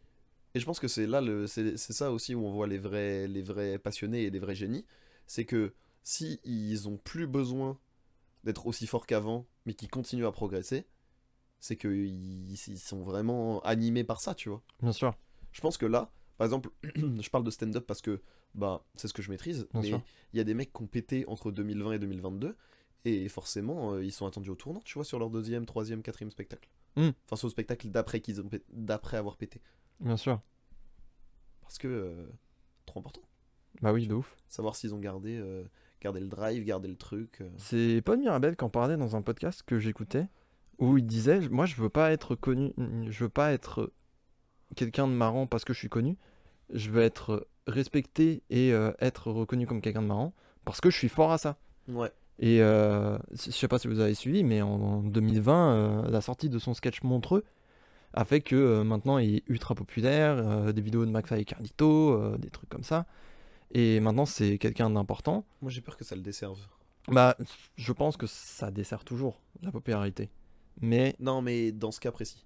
Et je pense que c'est là c'est ça aussi où on voit les vrais passionnés et les vrais génies. C'est que si ils ont plus besoin d'être aussi forts qu'avant, mais qu'ils continuent à progresser, c'est qu'ils sont vraiment animés par ça, tu vois. Bien sûr. Je pense que là, par exemple, je parle de stand-up parce que bah c'est ce que je maîtrise, Bien mais sûr. il y a des mecs qui ont pété entre 2020 et 2022, et forcément ils sont attendus au tournant, tu vois, sur leur deuxième, troisième, quatrième spectacle. Enfin, sur le spectacle d'après avoir pété. Bien sûr. Parce que trop important. Bah oui, de ouf. Savoir s'ils ont gardé le drive, gardé le truc. C'est Paul Mirabel qui en parlait dans un podcast que j'écoutais où il disait moi je veux pas être connu, je veux pas être quelqu'un de marrant parce que je suis connu, je veux être respecté et être reconnu comme quelqu'un de marrant parce que je suis fort à ça. Ouais. Et je sais pas si vous avez suivi, mais en 2020 la sortie de son sketch Montreux a fait que maintenant il est ultra populaire, des vidéos de McFly et Carlito, des trucs comme ça, et maintenant c'est quelqu'un d'important. Moi j'ai peur que ça le desserve. Bah, je pense que ça dessert toujours la popularité. Mais Non, mais dans ce cas précis.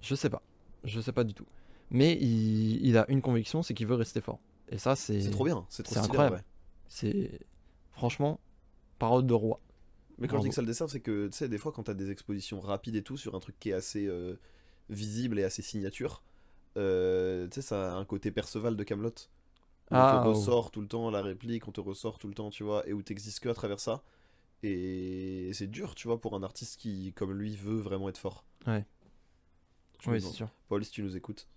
je sais pas. Je sais pas du tout. mais il a une conviction, c'est qu'il veut rester fort. Et ça, c'est C'est trop bien, c'est trop c'est stylé. incroyable. Ouais. C'est franchement parole de roi. Mais quand je dis Bravo. que ça le dessert, c'est que tu sais, des fois, quand t'as des expositions rapides et tout sur un truc qui est assez visible et assez signature, tu sais, ça a un côté Perceval de Camelot. Où on Ah, te oh. ressort tout le temps la réplique, on te ressort tout le temps, tu vois, et où t'existes que à travers ça. Et c'est dur, tu vois, pour un artiste qui, comme lui, veut vraiment être fort. Ouais. Je me Oui, c'est demande. sûr. Paul, si tu nous écoutes,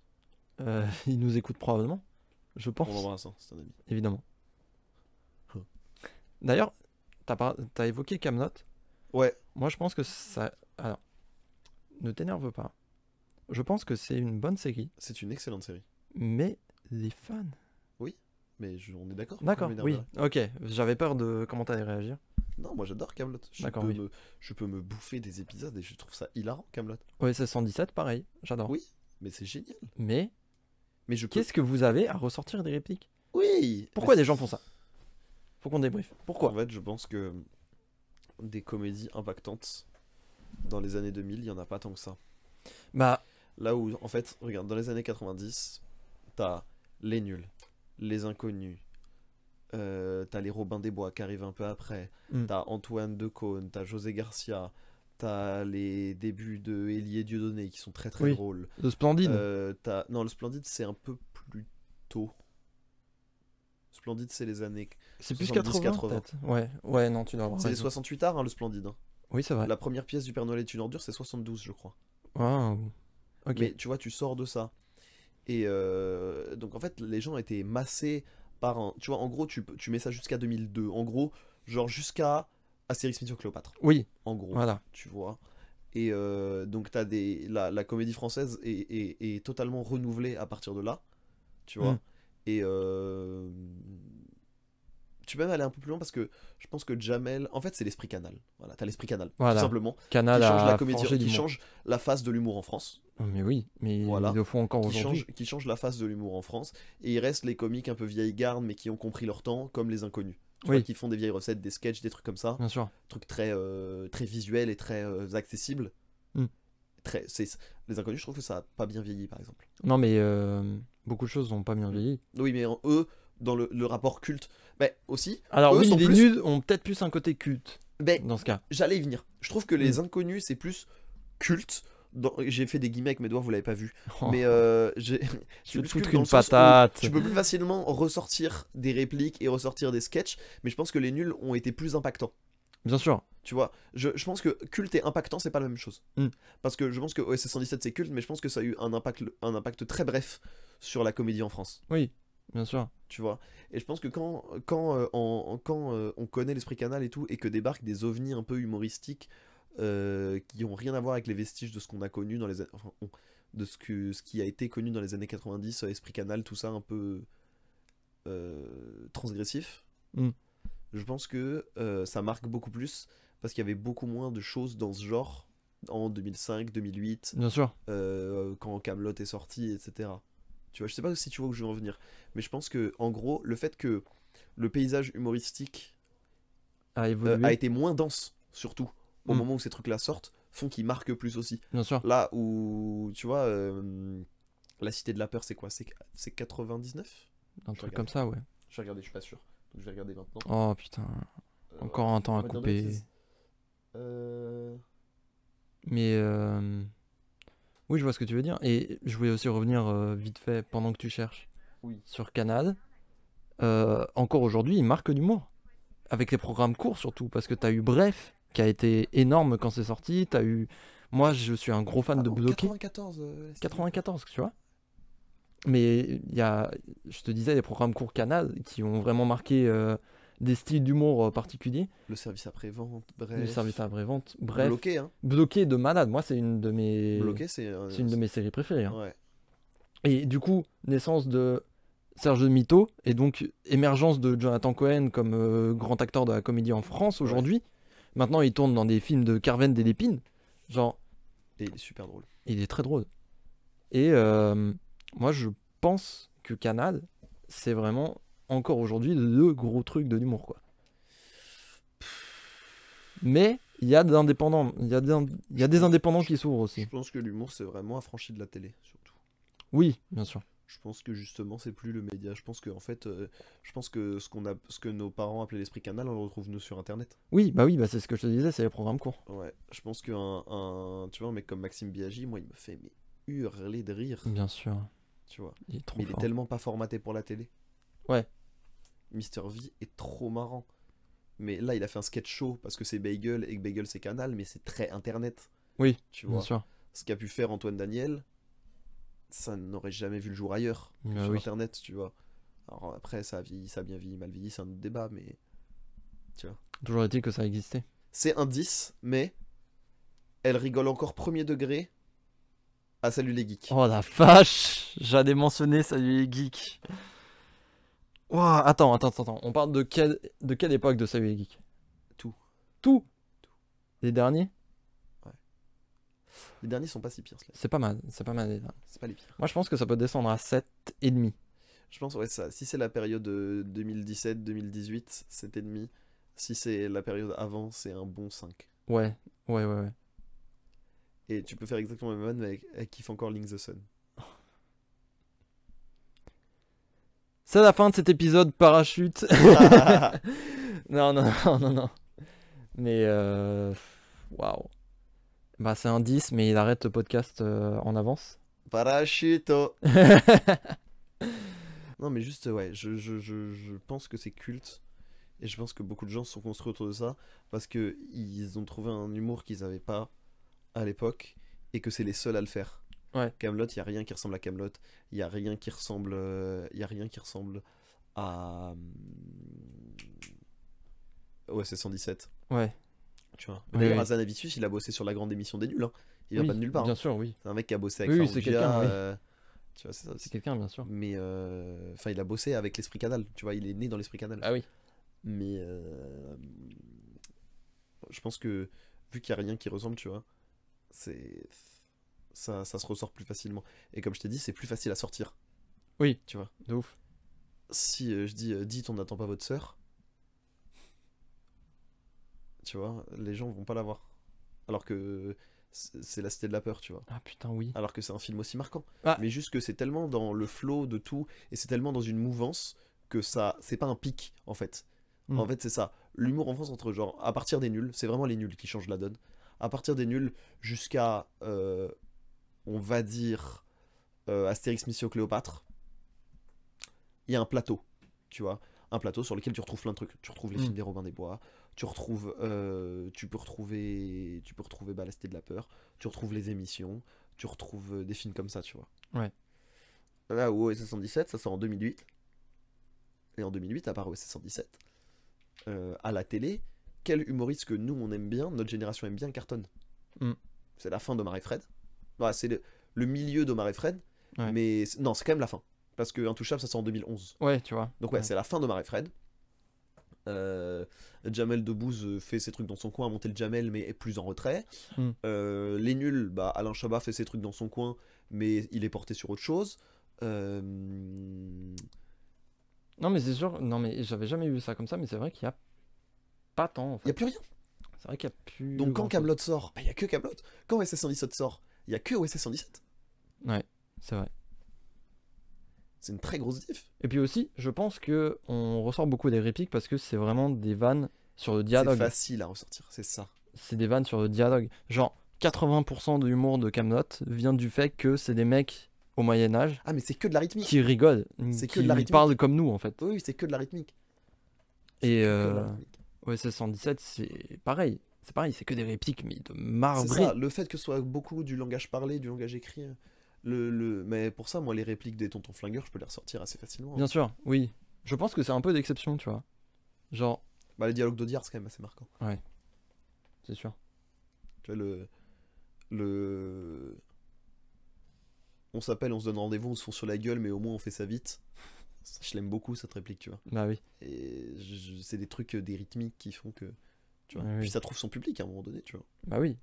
Il nous écoute probablement, je on pense, l'embrasse, hein, c'est un ami. évidemment. Huh. D'ailleurs, t'as évoqué Camelot. Ouais, Moi, je pense que ça. Alors, ne t'énerve pas. Je pense que c'est une bonne série, c'est une excellente série. mais les fans. Mais on est d'accord? D'accord, pourquoi oui, m'énerverais ok. J'avais peur de comment t'allais réagir. Non, moi j'adore Camelot. D'accord, oui. Je peux me bouffer des épisodes et je trouve ça hilarant, Camelot. OSS 117, pareil, j'adore. Oui, mais c'est génial. Mais Mais je peux. qu'est-ce que vous avez à ressortir des répliques? Oui. Pourquoi mais des gens font ça? Faut qu'on débriefe. Pourquoi? En fait, je pense que des comédies impactantes dans les années 2000, il y en a pas tant que ça. Bah, Là où, en fait, regarde, dans les années 90, t'as les nuls, les inconnus, t'as les Robin des Bois qui arrivent un peu après, Mm. t'as Antoine Decaune, t'as José Garcia, t'as les débuts de Élie et Dieudonné qui sont très très Oui. drôles. le Splendide. Non, le Splendide, c'est un peu plus tôt. Splendide, c'est les années. C'est plus 70, 80 80. peut-être. Ouais, non, tu dois avoir C'est les raison. 68 arts, hein, le Splendide. Hein. Oui, c'est vrai. La première pièce du Père Noël est une ordure, c'est 72, je crois. Ah, ok. Mais tu vois, tu sors de ça. Et donc en fait, les gens étaient massés par un. Tu vois, en gros, tu mets ça jusqu'à 2002. En gros, genre jusqu'à Astérix Mission Cléopâtre. Oui, En gros, voilà. tu vois. Et donc, t'as la comédie française est totalement renouvelée à partir de là. Tu vois. Mm. Et tu peux même aller un peu plus loin parce que je pense que Jamel. En fait, c'est l'esprit Canal. Voilà, t'as l'esprit Canal. Voilà. Tout simplement. Canal Qui change a la comédie, forgé qui l'humour. change la face de l'humour en France. Oh, mais oui, mais Voilà. ils le font encore aujourd'hui. Qui change la face de l'humour en France. Et il reste les comiques un peu vieille garde, mais qui ont compris leur temps, comme les inconnus. Tu vois, Oui, qui font des vieilles recettes, des sketchs, des trucs comme ça. bien sûr. Trucs très, très visuels et très accessibles. Mm. Les inconnus, je trouve que ça a pas bien vieilli, par exemple. Non, mais beaucoup de choses n'ont pas bien vieilli. Oui, mais eux, dans le rapport culte, ben aussi. Alors eux oui, sont les plus- nudes ont peut-être plus un côté culte Ben, dans ce cas. j'allais y venir. Je trouve que les inconnus, c'est plus culte. J'ai fait des guillemets avec mes doigts, vous l'avez pas vu. Oh, Mais je c'est vais te plus foutre culte dans une le sens où patate. tu peux plus facilement ressortir des répliques et ressortir des sketchs, mais je pense que les nuls ont été plus impactants. Bien sûr. Tu vois, je pense que culte et impactant, c'est pas la même chose. Mm. Parce que je pense que OSS 117 c'est culte, mais je pense que ça a eu un impact très bref sur la comédie en France. Oui, bien sûr. Tu vois. Et je pense que quand on connaît l'esprit Canal et tout, et que débarquent des ovnis un peu humoristiques qui ont rien à voir avec les vestiges de ce qu'on a connu dans les de ce qui a été connu dans les années 90, Esprit Canal, tout ça un peu transgressif. Mm. Je pense que ça marque beaucoup plus parce qu'il y avait beaucoup moins de choses dans ce genre en 2005, 2008, Bien sûr. quand Camelot est sorti, etc. Tu vois, je sais pas si tu vois où je veux en venir, mais je pense que en gros, le fait que le paysage humoristique À évoluer. a été moins dense, surtout au Mm. moment où ces trucs-là sortent, font qu'ils marquent plus aussi. Bien sûr. Là où, tu vois, la Cité de la Peur, c'est quoi? C'est 99? Un Je truc regarde. comme ça, ouais. Je vais regarder, je suis pas sûr. Donc je vais regarder maintenant. Oh putain. Encore un temps à on va dire couper. de bêtises. Euh, Mais oui, je vois ce que tu veux dire. Et je voulais aussi revenir vite fait pendant que tu cherches Oui. sur Canal. Encore aujourd'hui, il marque d'humour. Avec les programmes courts surtout. Parce que t'as eu Bref, qui a été énorme quand c'est sorti. T'as eu. Moi, je suis un gros fan de Bloqué. 94. 94, tu vois. Mais il y a, je te disais, les programmes courts Canal qui ont vraiment marqué des styles d'humour particuliers. Le service après-vente, Le bref. service après-vente, bref. Bloqué, hein. Bloqué de malade. Moi, c'est une de mes, Bloqué, c'est une de mes séries préférées. Hein. Ouais. Et du coup, naissance de Serge de Mito et donc émergence de Jonathan Cohen comme grand acteur de la comédie en France aujourd'hui. Maintenant, il tourne dans des films de Carven des Lépines. Genre, Et il est super drôle. il est très drôle. Et moi, je pense que Canal, c'est vraiment encore aujourd'hui le gros truc de l'humour, quoi. Mais il y a des indépendants, il y a des indépendants qui s'ouvrent Je aussi. pense que l'humour, c'est vraiment affranchi de la télé, surtout. Oui, bien sûr. Je pense que justement, c'est plus le média. Je pense que en fait, je pense que ce que nos parents appelaient l'esprit canal, on le retrouve nous sur Internet. Oui, bah c'est ce que je te disais, c'est les programmes courts. Ouais, je pense tu vois, un mec comme Maxime Biaggi, moi, il me fait mais hurler de rire, Bien sûr. tu vois. Il est trop Mais il est fort. tellement pas formaté pour la télé. Ouais. Mister V est trop marrant. Mais là, il a fait un sketch show parce que c'est Bagel et que Bagel c'est Canal, mais c'est très Internet. Oui, Tu bien vois. sûr. Ce qu'a pu faire Antoine Daniel, ça n'aurait jamais vu le jour ailleurs que Bah sur oui. Internet, tu vois. Alors après, ça a vieilli, ça a bien vieilli, mal vieilli, c'est un autre débat, mais tu vois. Toujours est-il que ça existait. C'est un 10, mais elle rigole encore premier degré à Salut les geeks. Oh la vache! J'allais mentionner Salut les geeks. Ouah, attends. On parle de quelle époque de Salut les geeks? Tout. Tout? Les derniers? Les derniers sont pas si pires, cela. C'est pas mal. C'est pas mal. Les derniers. C'est pas les pires. Moi, je pense que ça peut descendre à 7,5. Je pense, ouais, ça. Si c'est la période 2017-2018, 7,5. Si c'est la période avant, c'est un bon 5. Ouais. Et tu peux faire exactement la même vanne avec qui fait encore Link the Sun. C'est la fin de cet épisode parachute. Non. Mais waouh. Bah c'est un 10, mais il arrête le podcast en avance. Parachuto. Non, mais juste, ouais, je pense que c'est culte. Et je pense que beaucoup de gens se sont construits autour de ça. Parce que ils ont trouvé un humour qu'ils avaient pas à l'époque. Et que c'est les seuls à le faire. Ouais. Camelot, il y a rien qui ressemble à Camelot. Il y a rien qui ressemble. Il y a rien qui ressemble à. OSS 117. Ouais. Tu vois. Oui, D'ailleurs, oui. Azanavicius, il a bossé sur la grande émission des nuls. Hein. Il vient Oui, pas de nulle part. bien Hein. sûr, oui. C'est un mec qui a bossé avec Oui, oui, Farougia, c'est quelqu'un, oui. tu vois, c'est ça C'est aussi. quelqu'un, bien sûr. Mais enfin, il a bossé avec l'esprit canal. Tu vois, il est né dans l'esprit canal. Ah oui. Mais je pense que vu qu'il n'y a rien qui ressemble, tu vois, c'est ça se ressort plus facilement. Et comme je t'ai dit, c'est plus facile à sortir. Oui. Tu vois. De ouf. Si je dis dites on n'attend pas votre sœur, tu vois, les gens vont pas la voir. Alors que c'est la cité de la peur, tu vois. Ah putain, oui. Alors que c'est un film aussi marquant. Ah. Mais juste que c'est tellement dans le flow de tout et c'est tellement dans une mouvance que ça, c'est pas un pic en fait. Mm. En fait, c'est ça. L'humour en France entre genre à partir des nuls, c'est vraiment les nuls qui changent la donne. À partir des nuls jusqu'à on va dire Astérix Mission Cléopâtre, il y a un plateau, tu vois, un plateau sur lequel tu retrouves plein de trucs. Tu retrouves les films des Robin des Bois, tu retrouves, tu peux retrouver bah, la Cité de la Peur, tu retrouves les émissions, tu retrouves des films comme ça, tu vois. Ouais. Là où OSS 117, ça sort en 2008. Et en 2008, à part OSS 117, à la télé, quel humoriste que nous on aime bien, notre génération aime bien, cartonne. Mm. C'est la fin d'Omar et Fred. Ouais, c'est le milieu d'Omar et Fred, Ouais. mais non, c'est quand même la fin. Parce que Intouchable, ça sort en 2011. Ouais, tu vois. Donc ouais, c'est la fin d'Omar et Fred. Jamel Debbouze fait ses trucs dans son coin, a monté le Jamel, mais est plus en retrait. Mm. Les nuls, bah, Alain Chabat fait ses trucs dans son coin, mais il est porté sur autre chose. Non, mais c'est sûr. Non, mais j'avais jamais vu ça comme ça, mais c'est vrai qu'il y a pas tant en Il y a fait. plus rien. C'est vrai qu'il y a plus. Donc quand grand-chose. Camelot sort, bah, il y a que Camelot. Quand OSS 117 sort, il y a que OSS 117. Ouais, c'est vrai. C'est une très grosse diff. Et puis aussi, je pense que on ressort beaucoup des répliques parce que c'est vraiment des vannes sur le C'est dialogue. facile à ressortir, c'est ça. C'est des vannes sur le dialogue. Genre, 80% de l'humour de Kaamelott vient du fait que c'est des mecs au Moyen-Âge Ah, mais c'est que de la rythmique. qui rigolent, C'est que qui de la rythmique. parlent comme nous en fait. Oui, c'est que de la rythmique. Et Que de la rythmique. OSS 117, c'est pareil. C'est pareil, c'est que des répliques, mais de C'est marbrées. ça, le fait que ce soit beaucoup du langage parlé, du langage écrit. Mais pour ça, moi, les répliques des tontons flingueurs, je peux les ressortir assez facilement. Bien sûr, oui. Je pense que c'est un peu d'exception, tu vois. Genre, Bah, les dialogues d'Audiard, c'est quand même assez marquant. c'est sûr. Tu vois, on s'appelle, on se donne rendez-vous, on se fonce sur la gueule, mais au moins on fait ça vite. Je l'aime beaucoup, cette réplique, tu vois. Bah oui. Et c'est des trucs, des rythmiques qui font que. Tu vois. Oui, Puis oui. ça trouve son public à un moment donné, tu vois. Bah oui.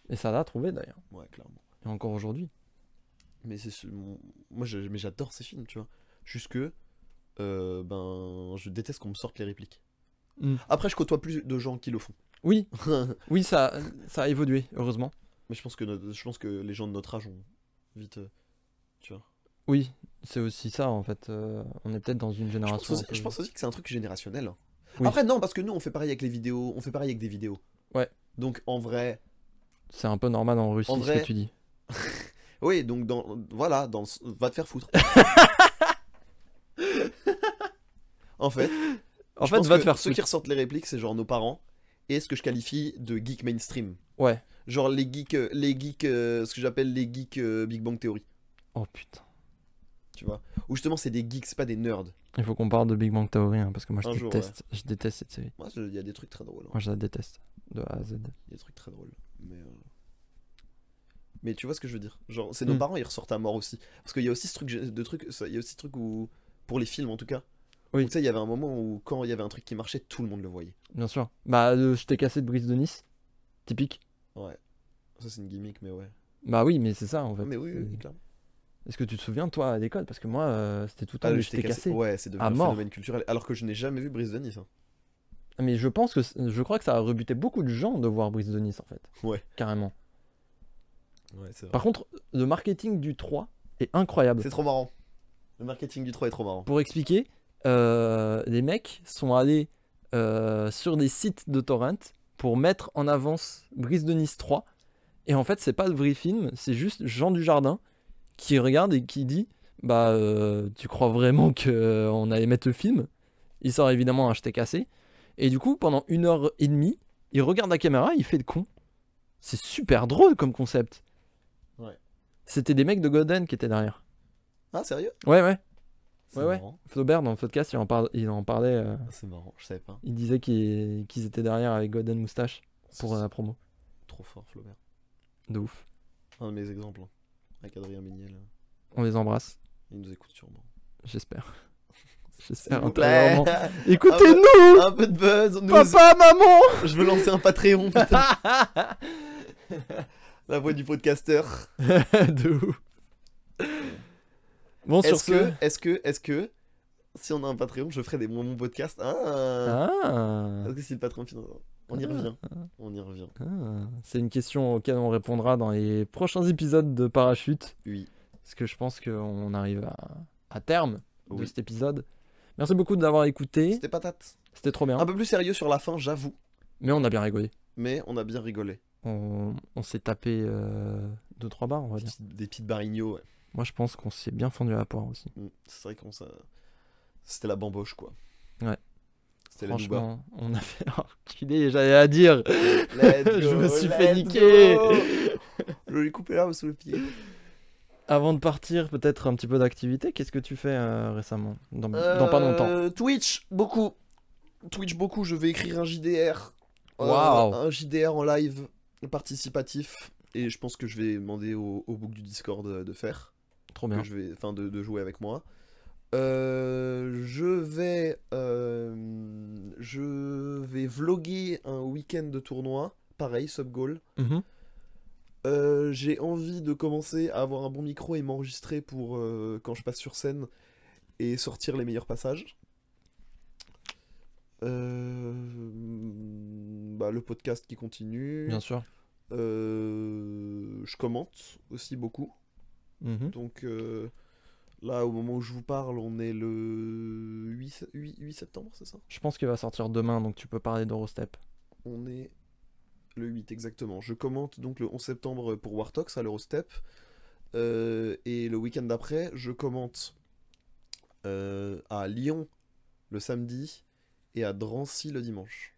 Et ça l'a trouvé d'ailleurs. Ouais, clairement. Et encore aujourd'hui. Mais moi, mais j'adore ces films, tu vois. Juste que. Ben. Je déteste qu'on me sorte les répliques. Mm. Après, je côtoie plus de gens qui le font. Oui, oui, ça a évolué, heureusement. Mais je pense que les gens de notre âge ont vite. tu vois. Oui, c'est aussi ça en fait. On est peut-être dans une Je génération. pense, un peu- je pense aussi que c'est un truc générationnel. Oui. Après, non, parce que nous, on fait pareil avec les vidéos, on fait pareil avec des vidéos. Ouais. Donc, en vrai, C'est un peu normal en Russie En ce vrai- que tu dis. oui, donc, voilà, va te faire foutre. En fait, En je fait, pense va que te faire ceux qui foutre. ressortent les répliques, c'est genre nos parents et ce que je qualifie de geek mainstream. Ouais. Genre les geeks, ce que j'appelle les geeks Big Bang Theory, Oh putain. tu vois. Ou justement, c'est des geeks, c'est pas des nerds. Il faut qu'on parle de Big Bang Theory hein, parce que moi Un jour, je déteste cette série. Moi, il y a des trucs très drôles. hein. Moi je la déteste de A à Z. Il y a des trucs très drôles. Mais tu vois ce que je veux dire. Genre, c'est nos Mm. parents, ils ressortent à mort aussi. Parce qu'il y a aussi ce truc il y a aussi ce truc où, pour les films en tout cas, Oui. où, tu sais, il y avait un moment où quand il y avait un truc qui marchait, tout le monde le voyait. Bien sûr. Bah je t'ai cassé de Brise de Nice. Typique. Ouais. Ça, c'est une gimmick, mais ouais. Bah oui, mais c'est ça en fait. Mais oui, C'est- clairement. Est-ce que tu te souviens toi à l'école? Parce que moi c'était tout le temps Ah, le le je t'ai cassé. Ouais, c'est devenu À un mort. phénomène culturel. Alors que je n'ai jamais vu Brise de Nice. hein. Mais je pense que je crois que ça a rebuté beaucoup de gens de voir Brise de Nice en fait. Ouais. Carrément. Ouais, c'est vrai. Par contre, le marketing du 3 est incroyable. C'est trop marrant. Le marketing du 3 est trop marrant. Pour expliquer, les mecs sont allés sur des sites de torrent pour mettre en avance Brise de Nice 3. Et en fait, c'est pas le vrai film, c'est juste Jean Dujardin qui regarde et qui dit bah tu crois vraiment que on allait mettre le film? Il sort évidemment un je t'ai cassé. Et du coup, pendant 1h30, il regarde la caméra, il fait le con. C'est super drôle comme concept. Ouais. C'était des mecs de Golden qui étaient derrière. Ah, sérieux? Ouais, ouais. C'est Ouais. marrant. Flaubert, dans le podcast, il en parlait. Ah, c'est marrant, je savais pas. Il disait qu'ils étaient derrière avec Golden Moustache pour la promo. Trop fort, Flaubert. De ouf. Un de mes exemples. hein. Avec Adrien Méniel. On les embrasse, Il nous écoute sûrement. j'espère. S'il J'espère vous plaît. intérieurement. Écoutez-nous, Un peu de buzz. nous- papa, maman. Je veux lancer un Patreon, putain. La voix du podcasteur. De ouf. Bon, sur ce. Est-ce que, si on a un Patreon, je ferai mon podcast. Ah. Ah, Est-ce que c'est le patron financier? On y revient. On y revient. c'est une question auquel on répondra dans les prochains épisodes de Parachute. Oui. Parce que je pense qu'on arrive à terme de Oui. cet épisode. Merci beaucoup d'avoir écouté. C'était patate. C'était trop bien. Un peu plus sérieux sur la fin, j'avoue. Mais on a bien rigolé. Mais on a bien rigolé. On s'est tapé 2-3 barres, on va dire. Des petites barignots, ouais. Moi, je pense qu'on s'est bien fendu à la poire aussi. C'est vrai qu'on ça. C'était la bamboche, quoi. Ouais. C'était la nouba. Franchement, on a fait enculé, j'allais à dire. Let's Je go, me suis let's fait niquer. go. Je lui ai coupé l'arbre sous le pied. Avant de partir, peut-être un petit peu d'activité. Qu'est-ce que tu fais récemment dans pas longtemps. Twitch, beaucoup. Twitch, beaucoup. Je vais écrire un JDR. Waouh. Un JDR en live participatif. Et je pense que je vais demander au book du Discord de faire. Trop bien. Que je vais, enfin, de jouer avec moi. Je vais vlogger un week-end de tournoi. Pareil, sub goal. Mhm. J'ai envie de commencer à avoir un bon micro et m'enregistrer pour quand je passe sur scène et sortir les meilleurs passages. Le podcast qui continue. Bien sûr. Je commente aussi beaucoup. Mhm. Donc là, au moment où je vous parle, on est le 8 septembre, c'est ça? Je pense qu'il va sortir demain, donc tu peux parler d'Eurostep. On est le 8 exactement. Je commente donc le 11 septembre pour Wartox à l'Eurostep. Et le week-end d'après, je commente à Lyon le samedi et à Drancy le dimanche.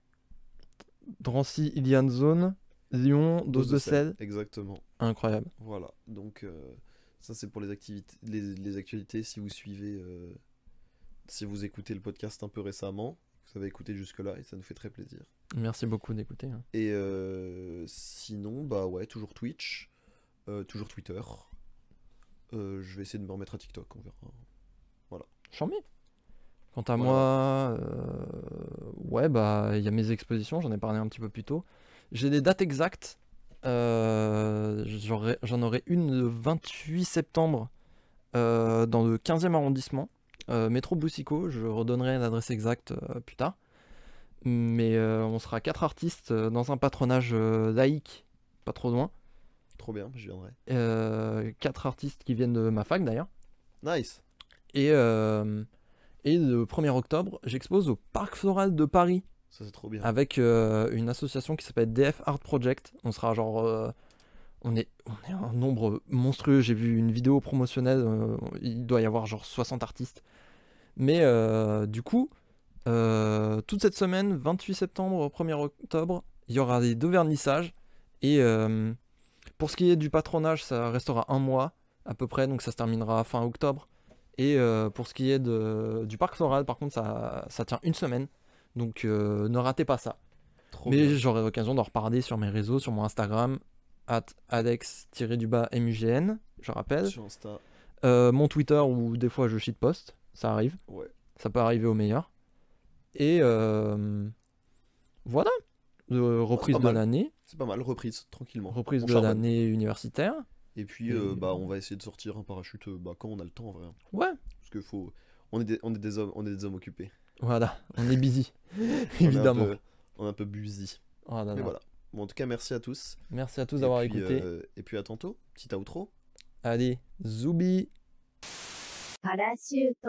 Drancy, Ilian Zone, Lyon, Dose de sel. Exactement. Incroyable. Voilà. Donc ça c'est pour les activités, les actualités. Si vous suivez, si vous écoutez le podcast un peu récemment, vous avez écouté jusque-là et ça nous fait très plaisir. Merci beaucoup d'écouter. hein. Et sinon, bah ouais, toujours Twitch, toujours Twitter. Je vais essayer de me remettre à TikTok, on verra. Chambé. Quant à Voilà. moi, ouais, bah, il y a mes expositions, j'en ai parlé un petit peu plus tôt. J'ai des dates exactes. J'en aurai une le 28 septembre dans le 15e arrondissement, métro Boussico. Je redonnerai l'adresse exacte plus tard. Mais on sera 4 artistes dans un patronage laïque, pas trop loin. Trop bien, je viendrai. 4 artistes qui viennent de ma fac d'ailleurs. Nice. Et le 1er octobre, j'expose au Parc Floral de Paris Ça, c'est trop bien. avec une association qui s'appelle DF Art Project. On sera genre. On est un nombre monstrueux. J'ai vu une vidéo promotionnelle. Il doit y avoir genre 60 artistes. Mais du coup, toute cette semaine, 28 septembre, 1er octobre, il y aura les 2 vernissages. Et pour ce qui est du patronage, ça restera un mois à peu près. Donc ça se terminera fin octobre. Et pour ce qui est du Parc Floral, par contre, ça tient une semaine. Donc ne ratez pas ça. Trop Mais bien. j'aurai l'occasion d'en reparler sur mes réseaux, sur mon Instagram, @alex_mugn, je rappelle. Sur Insta. Mon Twitter où des fois je shitpost, ça arrive. Ouais. Ça peut arriver au meilleur. Et voilà. Reprise pas de mal. l'année. C'est pas mal, reprise, tranquillement. Reprise On de charbonne. l'année universitaire. Et puis, Et- bah, on va essayer de sortir un parachute quand on a le temps, en vrai. Ouais. Parce que faut... on est des hommes occupés. Voilà. On est busy. On est Évidemment. on est un peu busy. Oh là Mais là. voilà. Bon, en tout cas, merci à tous. Merci à tous d'avoir Et puis, écouté. et puis à tantôt. Petit outro. Allez, Zoubi. パラシュート。